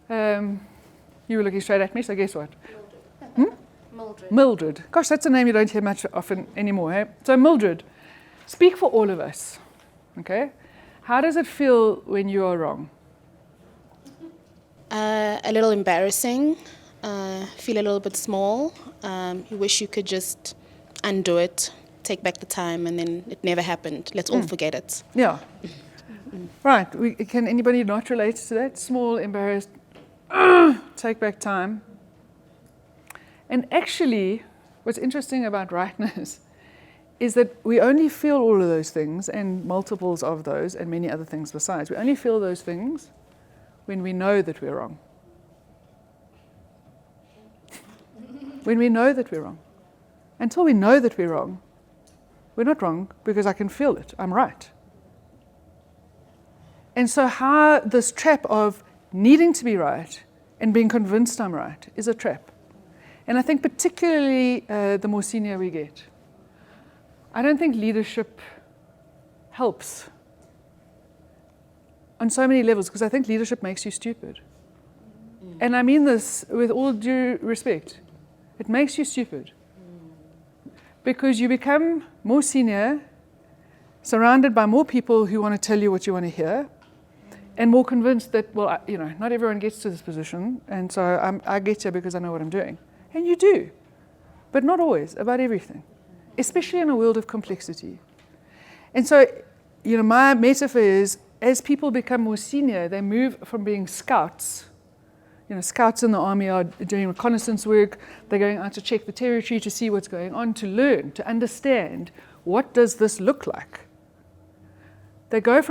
you were looking straight at me, so guess what? Mildred. Mildred. Gosh, that's a name you don't hear much often anymore. Hey? So Mildred, speak for all of us. Okay? How does it feel when you are wrong? A little embarrassing. Feel a little bit small. You wish you could just undo it, take back the time, and then it never happened. Let's all forget it. Yeah. Right. Can anybody not relate to that? Small, embarrassed, take back time. And actually, what's interesting about rightness is that we only feel all of those things and multiples of those and many other things besides. We only feel those things when we know that we're wrong. When we know that we're wrong. Until we know that we're wrong, we're not wrong because I can feel it. I'm right. And so how this trap of needing to be right and being convinced I'm right is a trap. And I think particularly the more senior we get. I don't think leadership helps on so many levels because I think leadership makes you stupid. And I mean this with all due respect. It makes you stupid. Because you become more senior, surrounded by more people who want to tell you what you want to hear, and more convinced that, well, not everyone gets to this position, and so I get here because I know what I'm doing. And you do, but not always, about everything, especially in a world of complexity. And so, my metaphor is, as people become more senior, they move from being scouts. Scouts in the army are doing reconnaissance work. They're going out to check the territory to see what's going on, to learn, to understand, what does this look like? I went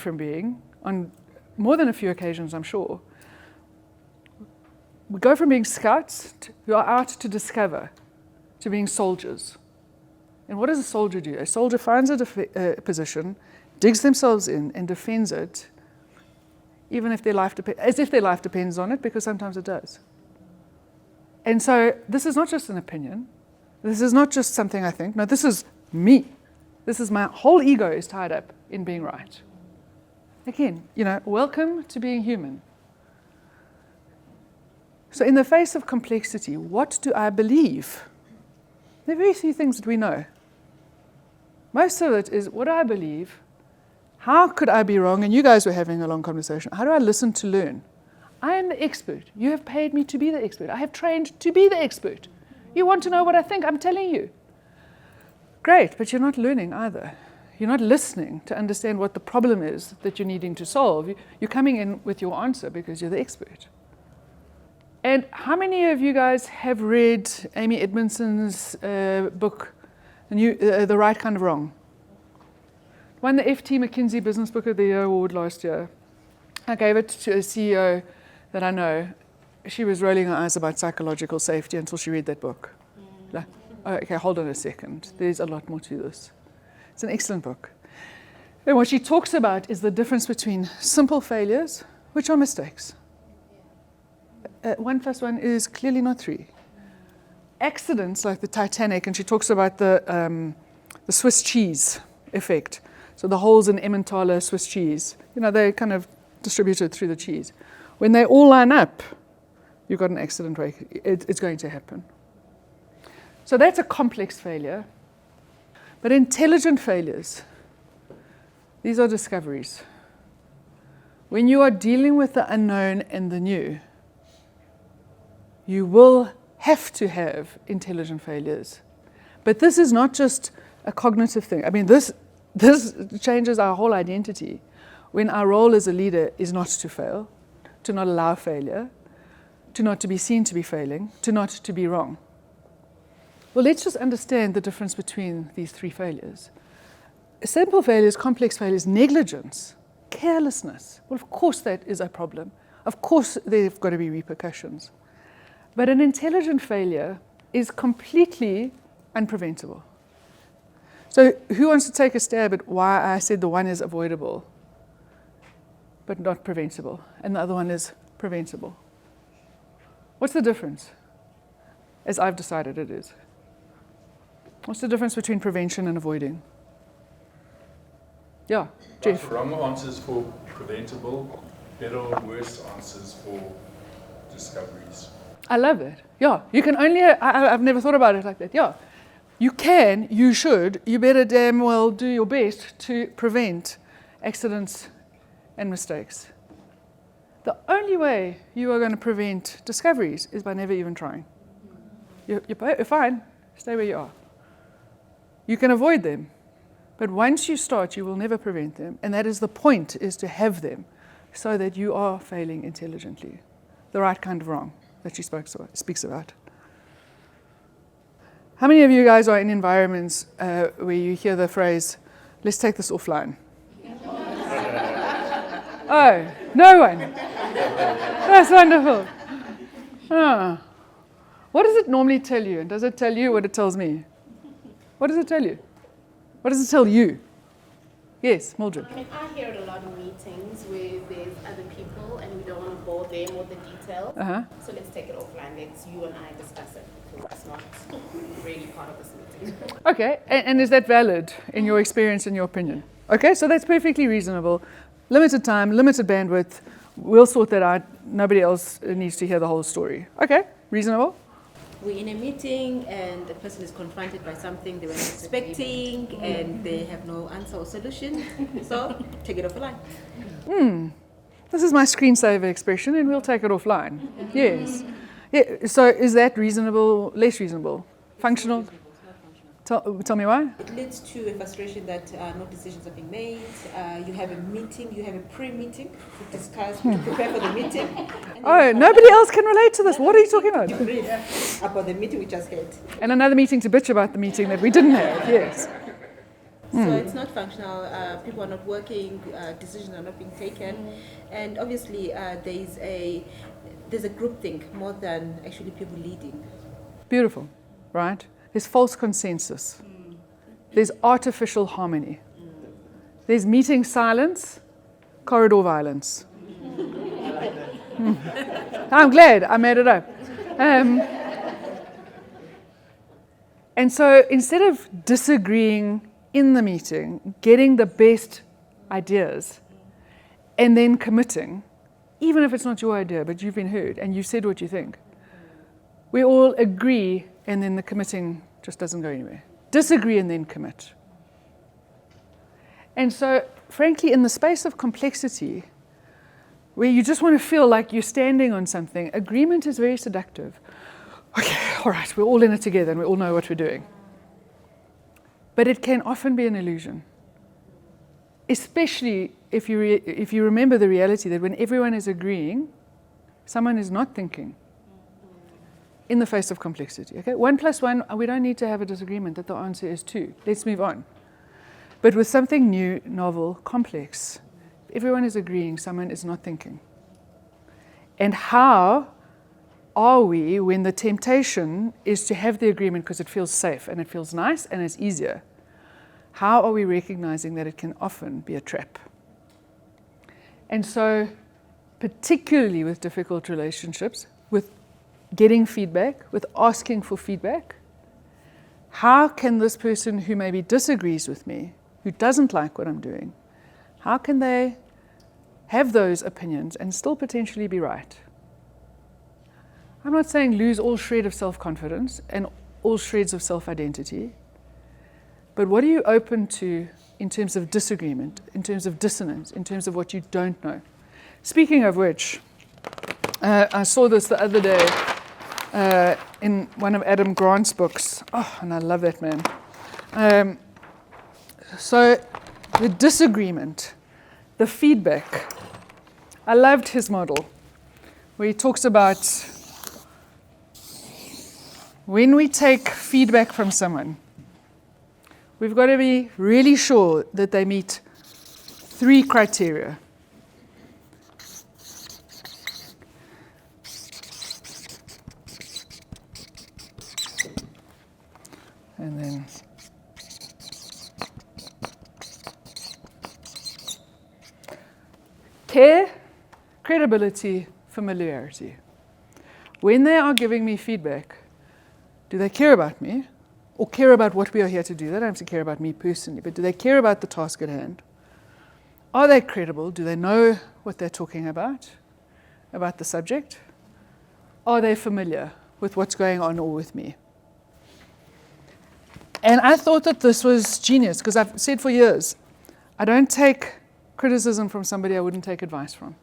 from being, on more than a few occasions, I'm sure, we go from being scouts who are out to discover, to being soldiers. And what does a soldier do? A soldier finds a position, digs themselves in, and defends it, even if as if their life depends on it, because sometimes it does. And so this is not just an opinion. This is not just something I think. No, this is me. This is my whole ego is tied up in being right. Again, welcome to being human. So in the face of complexity, what do I believe? There are very few things that we know. Most of it is, what do I believe? How could I be wrong? And you guys were having a long conversation. How do I listen to learn? I am the expert. You have paid me to be the expert. I have trained to be the expert. You want to know what I think? I'm telling you. Great, but you're not learning either. You're not listening to understand what the problem is that you're needing to solve. You're coming in with your answer because you're the expert. And how many of you guys have read Amy Edmondson's book, The Right Kind of Wrong? Won the FT McKinsey Business Book of the Year award last year. I gave it to a CEO that I know. She was rolling her eyes about psychological safety until she read that book. Like, oh, okay, hold on a second. There's a lot more to this. It's an excellent book. And what she talks about is the difference between simple failures, which are mistakes. 1 + 1 is clearly not 3. Accidents like the Titanic, and she talks about the Swiss cheese effect. So the holes in Emmentaler Swiss cheese, they're kind of distributed through the cheese. When they all line up, you've got an accident where it's going to happen. So that's a complex failure. But intelligent failures, these are discoveries. When you are dealing with the unknown and the new, you will have to have intelligent failures. But this is not just a cognitive thing. I mean, this changes our whole identity. When our role as a leader is not to fail, to not allow failure, to not to be seen to be failing, to not to be wrong. Well, let's just understand the difference between these 3 failures. Simple failures, complex failures, negligence, carelessness. Well, of course that is a problem. Of course there have got to be repercussions. But an intelligent failure is completely unpreventable. So who wants to take a stab at why I said the one is avoidable, but not preventable, and the other one is preventable? What's the difference? As I've decided it is. What's the difference between prevention and avoiding? Yeah, Jeff. Wrong answers for preventable, better or worse answers for discoveries. I love it. Yeah, you can only, I've never thought about it like that. Yeah, you can, you should, you better damn well do your best to prevent accidents and mistakes. The only way you are going to prevent discoveries is by never even trying. You're fine, stay where you are. You can avoid them, but once you start, you will never prevent them, and that is the point, is to have them so that you are failing intelligently. The right kind of wrong that she speaks about. How many of you guys are in environments where you hear the phrase, let's take this offline? Oh, no one. That's wonderful. Ah. What does it normally tell you? And does it tell you what it tells me? What does it tell you? What does it tell you? Yes, Mildred. I mean, I hear it a lot in meetings where there's other people and we don't want to bore them with the details. So let's take it offline. Let's you and I discuss it. It's not really part of this meeting. Okay, and is that valid in your experience and your opinion? Okay, so that's perfectly reasonable. Limited time, limited bandwidth. We'll sort that out. Nobody else needs to hear the whole story. Okay, reasonable. We're in a meeting and the person is confronted by something they were not expecting and they have no answer or solution. So take it offline. This is my screensaver expression, and we'll take it offline. Yes. Yeah, so is that reasonable, less reasonable? Functional? Tell me why? It leads to a frustration that no decisions are being made. You have a meeting, you have a pre-meeting to discuss, to prepare for the meeting. Oh, nobody else can relate to this. What are you talking about? About the meeting we just had. And another meeting to bitch about the meeting that we didn't have, yes. So it's not functional, people are not working, decisions are not being taken. And obviously there's a group think more than actually people leading. Beautiful, right? There's false consensus. There's artificial harmony. There's meeting silence, corridor violence. I'm glad I made it up. And so instead of disagreeing in the meeting, getting the best ideas, and then committing, even if it's not your idea, but you've been heard and you've said what you think, We all agree, and then the committing just doesn't go anywhere. Disagree and then commit. And so, frankly, in the space of complexity, where you just want to feel like you're standing on something, agreement is very seductive. Okay, all right, we're all in it together and we all know what we're doing. But it can often be an illusion, especially if you remember the reality that when everyone is agreeing, someone is not thinking in the face of complexity. Okay, 1 + 1, we don't need to have a disagreement that the answer is 2. Let's move on. But with something new, novel, complex, everyone is agreeing, someone is not thinking. And how are we when the temptation is to have the agreement because it feels safe and it feels nice and it's easier? How are we recognizing that it can often be a trap? And so, particularly with difficult relationships, with getting feedback, with asking for feedback, how can this person who maybe disagrees with me, who doesn't like what I'm doing, how can they have those opinions and still potentially be right? I'm not saying lose all shred of self-confidence and all shreds of self-identity, but what are you open to in terms of disagreement, in terms of dissonance, in terms of what you don't know? Speaking of which, I saw this the other day in one of Adam Grant's books. Oh, and I love that man. So the disagreement, the feedback. I loved his model where he talks about when we take feedback from someone, we've got to be really sure that they meet 3 criteria. And then care, credibility, familiarity. When they are giving me feedback, do they care about me or care about what we are here to do? They don't have to care about me personally, but do they care about the task at hand? Are they credible? Do they know what they're talking about the subject? Are they familiar with what's going on or with me? And I thought that this was genius because I've said for years, I don't take criticism from somebody I wouldn't take advice from.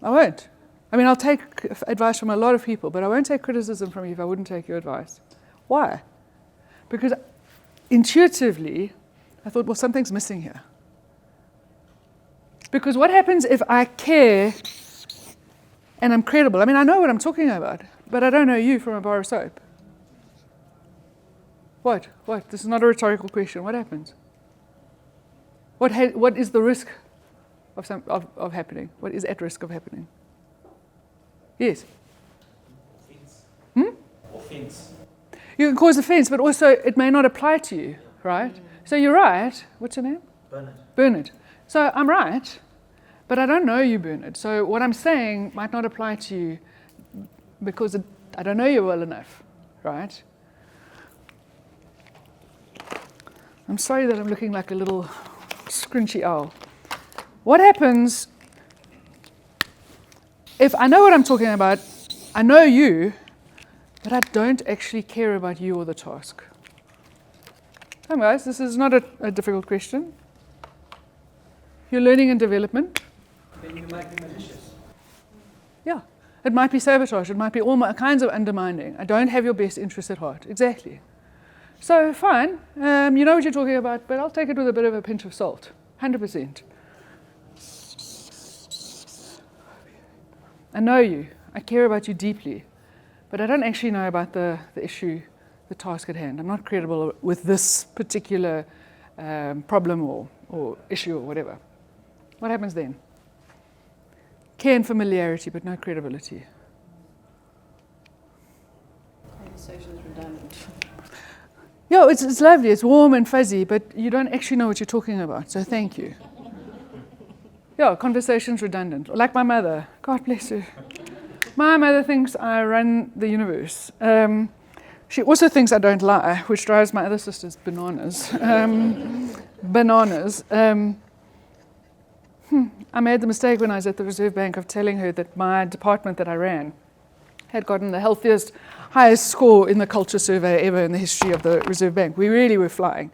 I won't. I mean, I'll take advice from a lot of people, but I won't take criticism from you if I wouldn't take your advice. Why? Because intuitively, I thought, well, something's missing here. Because what happens if I care and I'm credible? I mean, I know what I'm talking about, but I don't know you from a bar of soap. What? This is not a rhetorical question. What happens? What is the risk of happening? What is at risk of happening? Yes? Offense. Offense. You can cause offense, but also it may not apply to you, right? So you're right. What's your name? Bernard. So I'm right, but I don't know you, Bernard. So what I'm saying might not apply to you because I don't know you well enough, right? I'm sorry that I'm looking like a little scrunchy owl. What happens if I know what I'm talking about, I know you, but I don't actually care about you or the task? Come guys, this is not a difficult question. You're learning and development. Then you might be malicious. Yeah, it might be sabotage, it might be all kinds of undermining. I don't have your best interest at heart, exactly. So fine, you know what you're talking about, but I'll take it with a bit of a pinch of salt, 100%. I know you, I care about you deeply, but I don't actually know about the issue, the task at hand. I'm not credible with this particular problem or issue or whatever. What happens then? Care and familiarity, but no credibility. Conversation is redundant. Yeah, it's lovely, it's warm and fuzzy, but you don't actually know what you're talking about, so thank you. Yeah, conversation's redundant. Like my mother, God bless her. My mother thinks I run the universe. She also thinks I don't lie, which drives my other sisters bananas. I made the mistake when I was at the Reserve Bank of telling her that my department that I ran had gotten the healthiest, highest score in the culture survey ever in the history of the Reserve Bank. We really were flying.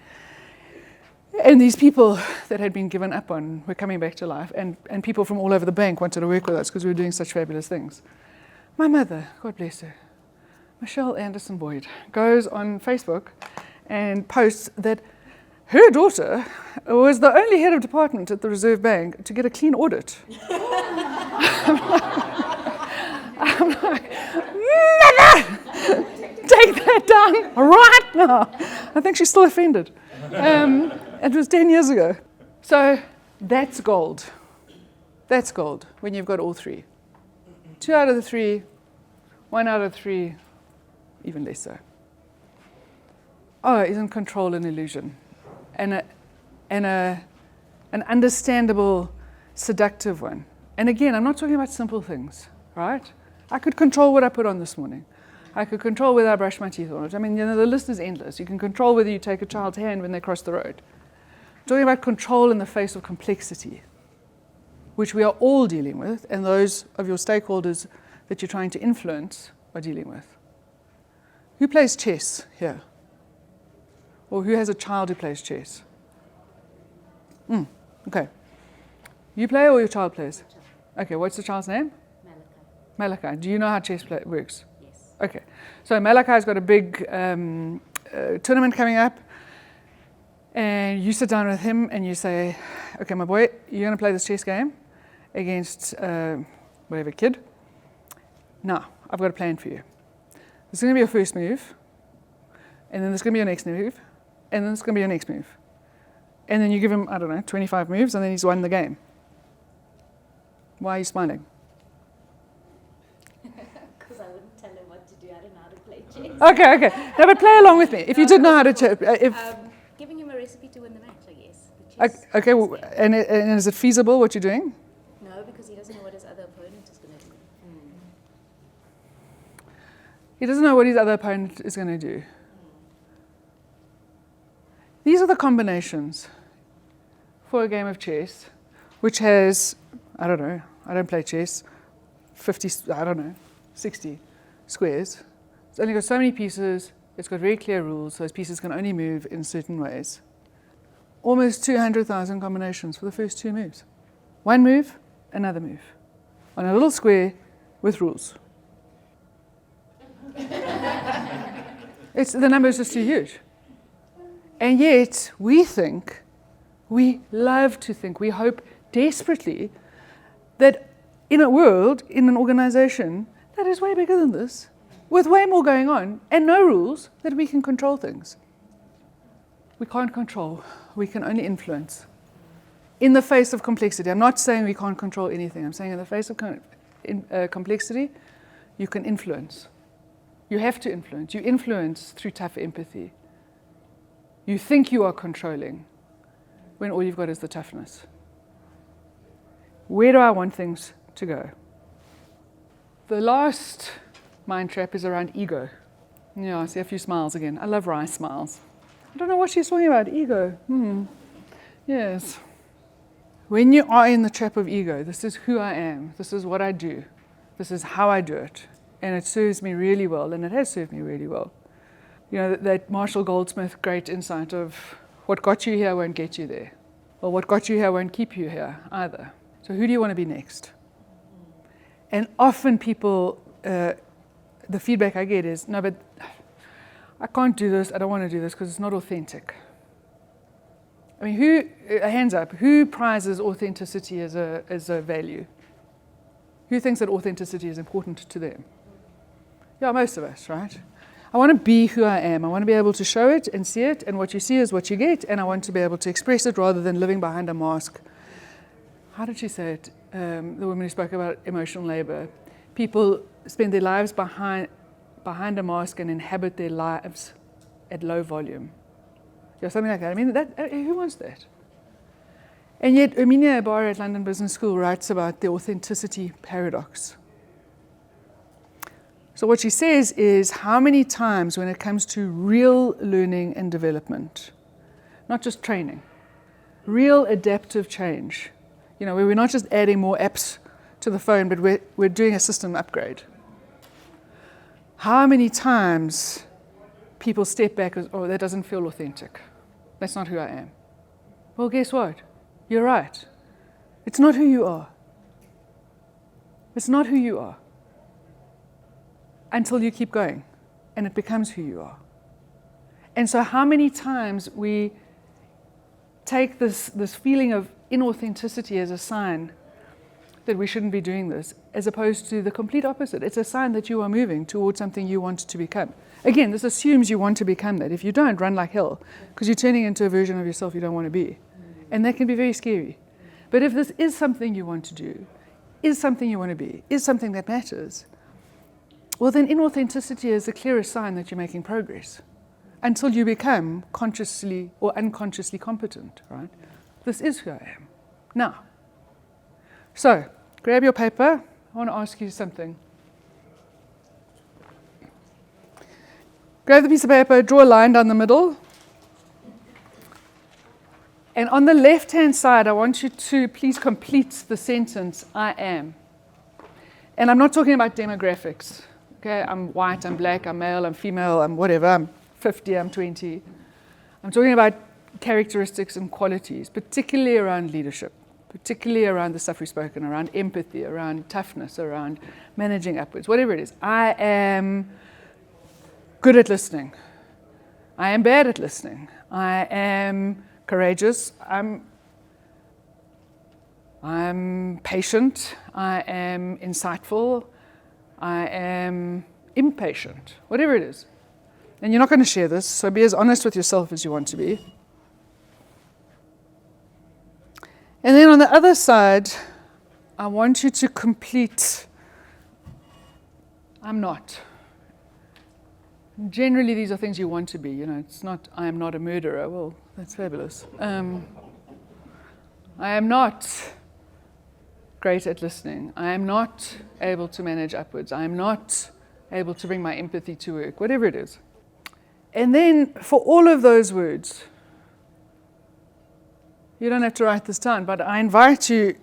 And these people that had been given up on were coming back to life, and people from all over the bank wanted to work with us because we were doing such fabulous things. My mother, God bless her, Michelle Anderson Boyd, goes on Facebook and posts that her daughter was the only head of department at the Reserve Bank to get a clean audit. I'm like, mother, take that down right now. I think she's still offended. It was 10 years ago. So that's gold. That's gold when you've got all three. 2 out of the 3, 1 out of 3, even less so. Oh, isn't control an illusion? And an understandable, seductive one. And again, I'm not talking about simple things, right? I could control what I put on this morning. I could control whether I brush my teeth or not. I mean, the list is endless. You can control whether you take a child's hand when they cross the road. I'm talking about control in the face of complexity, which we are all dealing with, and those of your stakeholders that you're trying to influence are dealing with. Who plays chess here? Or who has a child who plays chess? Okay. You play or your child plays? Okay, what's the child's name? Malachi. Do you know how chess works? Yes. Okay. So Malachi's got a big tournament coming up, and you sit down with him and you say, okay, my boy, you're going to play this chess game against whatever kid. Now, I've got a plan for you. This is going to be your first move, and then this is going to be your next move, and then this is going to be your next move. And then you give him, 25 moves, and then he's won the game. Why are you smiling? Because I wouldn't tell him what to do. I don't know how to play chess. Okay. No, but play along with me. If you did know how to Giving him a recipe to win the match, I guess. Okay, and is it feasible what you're doing? No, because he doesn't know what his other opponent is going to do. He doesn't know what his other opponent is going to do. These are the combinations for a game of chess, which has, I don't play chess, 50, 60 squares. It's only got so many pieces. It's got very clear rules. Those pieces can only move in certain ways. Almost 200,000 combinations for the first 2 moves. One move, another move. On a little square with rules. The number is just too huge. And yet, we love to think, we hope desperately that in a world, in an organization that is way bigger than this, with way more going on and no rules, that we can control things. We can't control, we can only influence. In the face of complexity, I'm not saying we can't control anything, I'm saying in the face of complexity, you can influence. You have to influence. You influence through tough empathy. You think you are controlling when all you've got is the toughness. Where do I want things to go? The last mind trap is around ego. Yeah, I see a few smiles again. I love Rice smiles. I don't know what she's talking about, ego. Yes. When you are in the trap of ego, this is who I am, this is what I do, this is how I do it, and it serves me really well, and it has served me really well. You know, that Marshall Goldsmith great insight of what got you here won't get you there. Well, what got you here won't keep you here either. So who do you want to be next? And often people, the feedback I get is, no, but I can't do this, I don't want to do this because it's not authentic. I mean, hands up, who prizes authenticity as a value? Who thinks that authenticity is important to them? Yeah, most of us, right? I want to be who I am. I want to be able to show it and see it, and what you see is what you get, and I want to be able to express it rather than living behind a mask. How did she say it? The woman who spoke about emotional labor. People spend their lives behind a mask and inhabit their lives at low volume. Yeah, something like that. I mean, who wants that? And yet, Erminia Ibarra at London Business School writes about the authenticity paradox. So what she says is, how many times when it comes to real learning and development, not just training, real adaptive change, you know, where we're not just adding more apps to the phone, but we're doing a system upgrade. how many times people step back as, oh, that doesn't feel authentic. That's not who I am. Well, guess what? You're right. It's not who you are. It's not who you are. Until you keep going and it becomes who you are. And so how many times we take this feeling of inauthenticity as a sign that we shouldn't be doing this, as opposed to the complete opposite. It's a sign that you are moving towards something you want to become. Again, this assumes you want to become that. If you don't, run like hell, because you're turning into a version of yourself you don't want to be. And that can be very scary. But if this is something you want to do, is something you want to be, is something that matters, well, then inauthenticity is the clearest sign that you're making progress until you become consciously or unconsciously competent, right? This is who I am. Now, so grab your paper. I want to ask you something. Grab the piece of paper, draw a line down the middle. And on the left-hand side, I want you to please complete the sentence, I am. And I'm not talking about demographics. Okay, I'm white, I'm black, I'm male, I'm female, I'm whatever, I'm 50, I'm 20. I'm talking about characteristics and qualities, particularly around leadership, particularly around the stuff we've spoken, around empathy, around toughness, around managing upwards, whatever it is. I am good at listening. I am bad at listening. I am courageous. I'm patient. I am insightful. I am impatient, whatever it is. And you're not going to share this, so be as honest with yourself as you want to be. And then on the other side, I want you to complete, I'm not. Generally, these are things you want to be. You know, it's not, I am not a murderer. Well, that's fabulous. I am not great at listening. I am not able to manage upwards. I am not able to bring my empathy to work, whatever it is. And then for all of those words, you don't have to write this down, but I invite you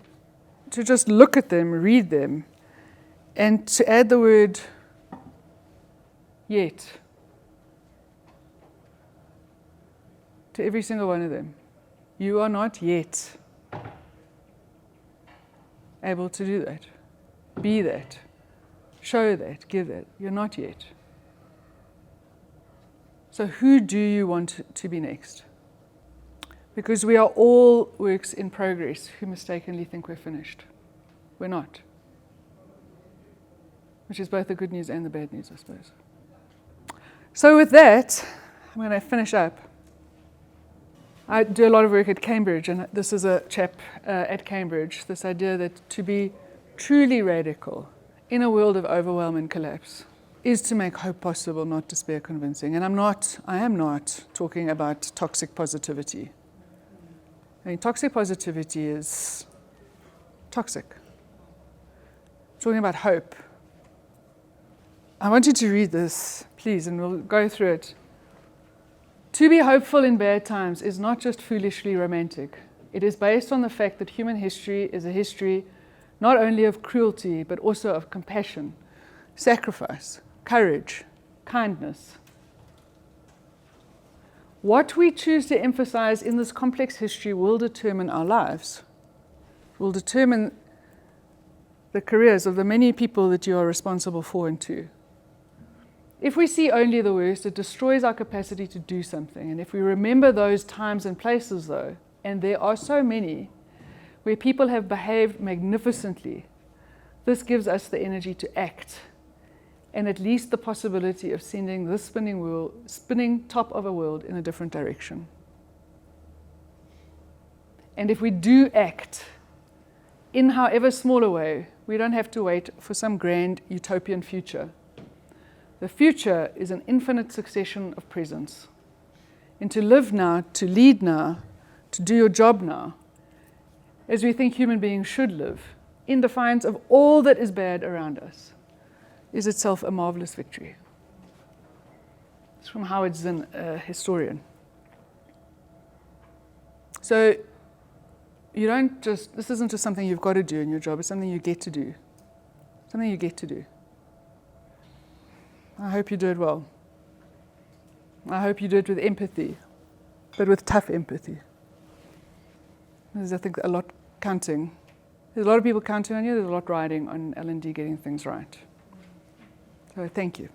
to just look at them, read them, and to add the word yet to every single one of them. You are not yet able to do that, be that, show that, give that. You're not yet. So who do you want to be next? Because we are all works in progress who mistakenly think we're finished. We're not. Which is both the good news and the bad news, I suppose. So with that, I'm going to finish up. I do a lot of work at Cambridge, and this is a chap at Cambridge, this idea that to be truly radical in a world of overwhelm and collapse is to make hope possible, not despair convincing. And I am not talking about toxic positivity. I mean, toxic positivity is toxic. I'm talking about hope. I want you to read this, please, and we'll go through it. To be hopeful in bad times is not just foolishly romantic. It is based on the fact that human history is a history not only of cruelty, but also of compassion, sacrifice, courage, kindness. What we choose to emphasize in this complex history will determine our lives, will determine the careers of the many people that you are responsible for and to. If we see only the worst, it destroys our capacity to do something. And if we remember those times and places, though, and there are so many, where people have behaved magnificently, this gives us the energy to act, and at least the possibility of sending this spinning top of a world in a different direction. And if we do act, in however small a way, we don't have to wait for some grand utopian future. The future is an infinite succession of presents. And to live now, to lead now, to do your job now, as we think human beings should live, in defiance of all that is bad around us, is itself a marvelous victory. It's from Howard Zinn, a historian. So this isn't just something you've got to do in your job, it's something you get to do. Something you get to do. I hope you do it well. I hope you do it with empathy, but with tough empathy. There's, I think, a lot counting. There's a lot of people counting on you. There's a lot riding on L&D getting things right. So thank you.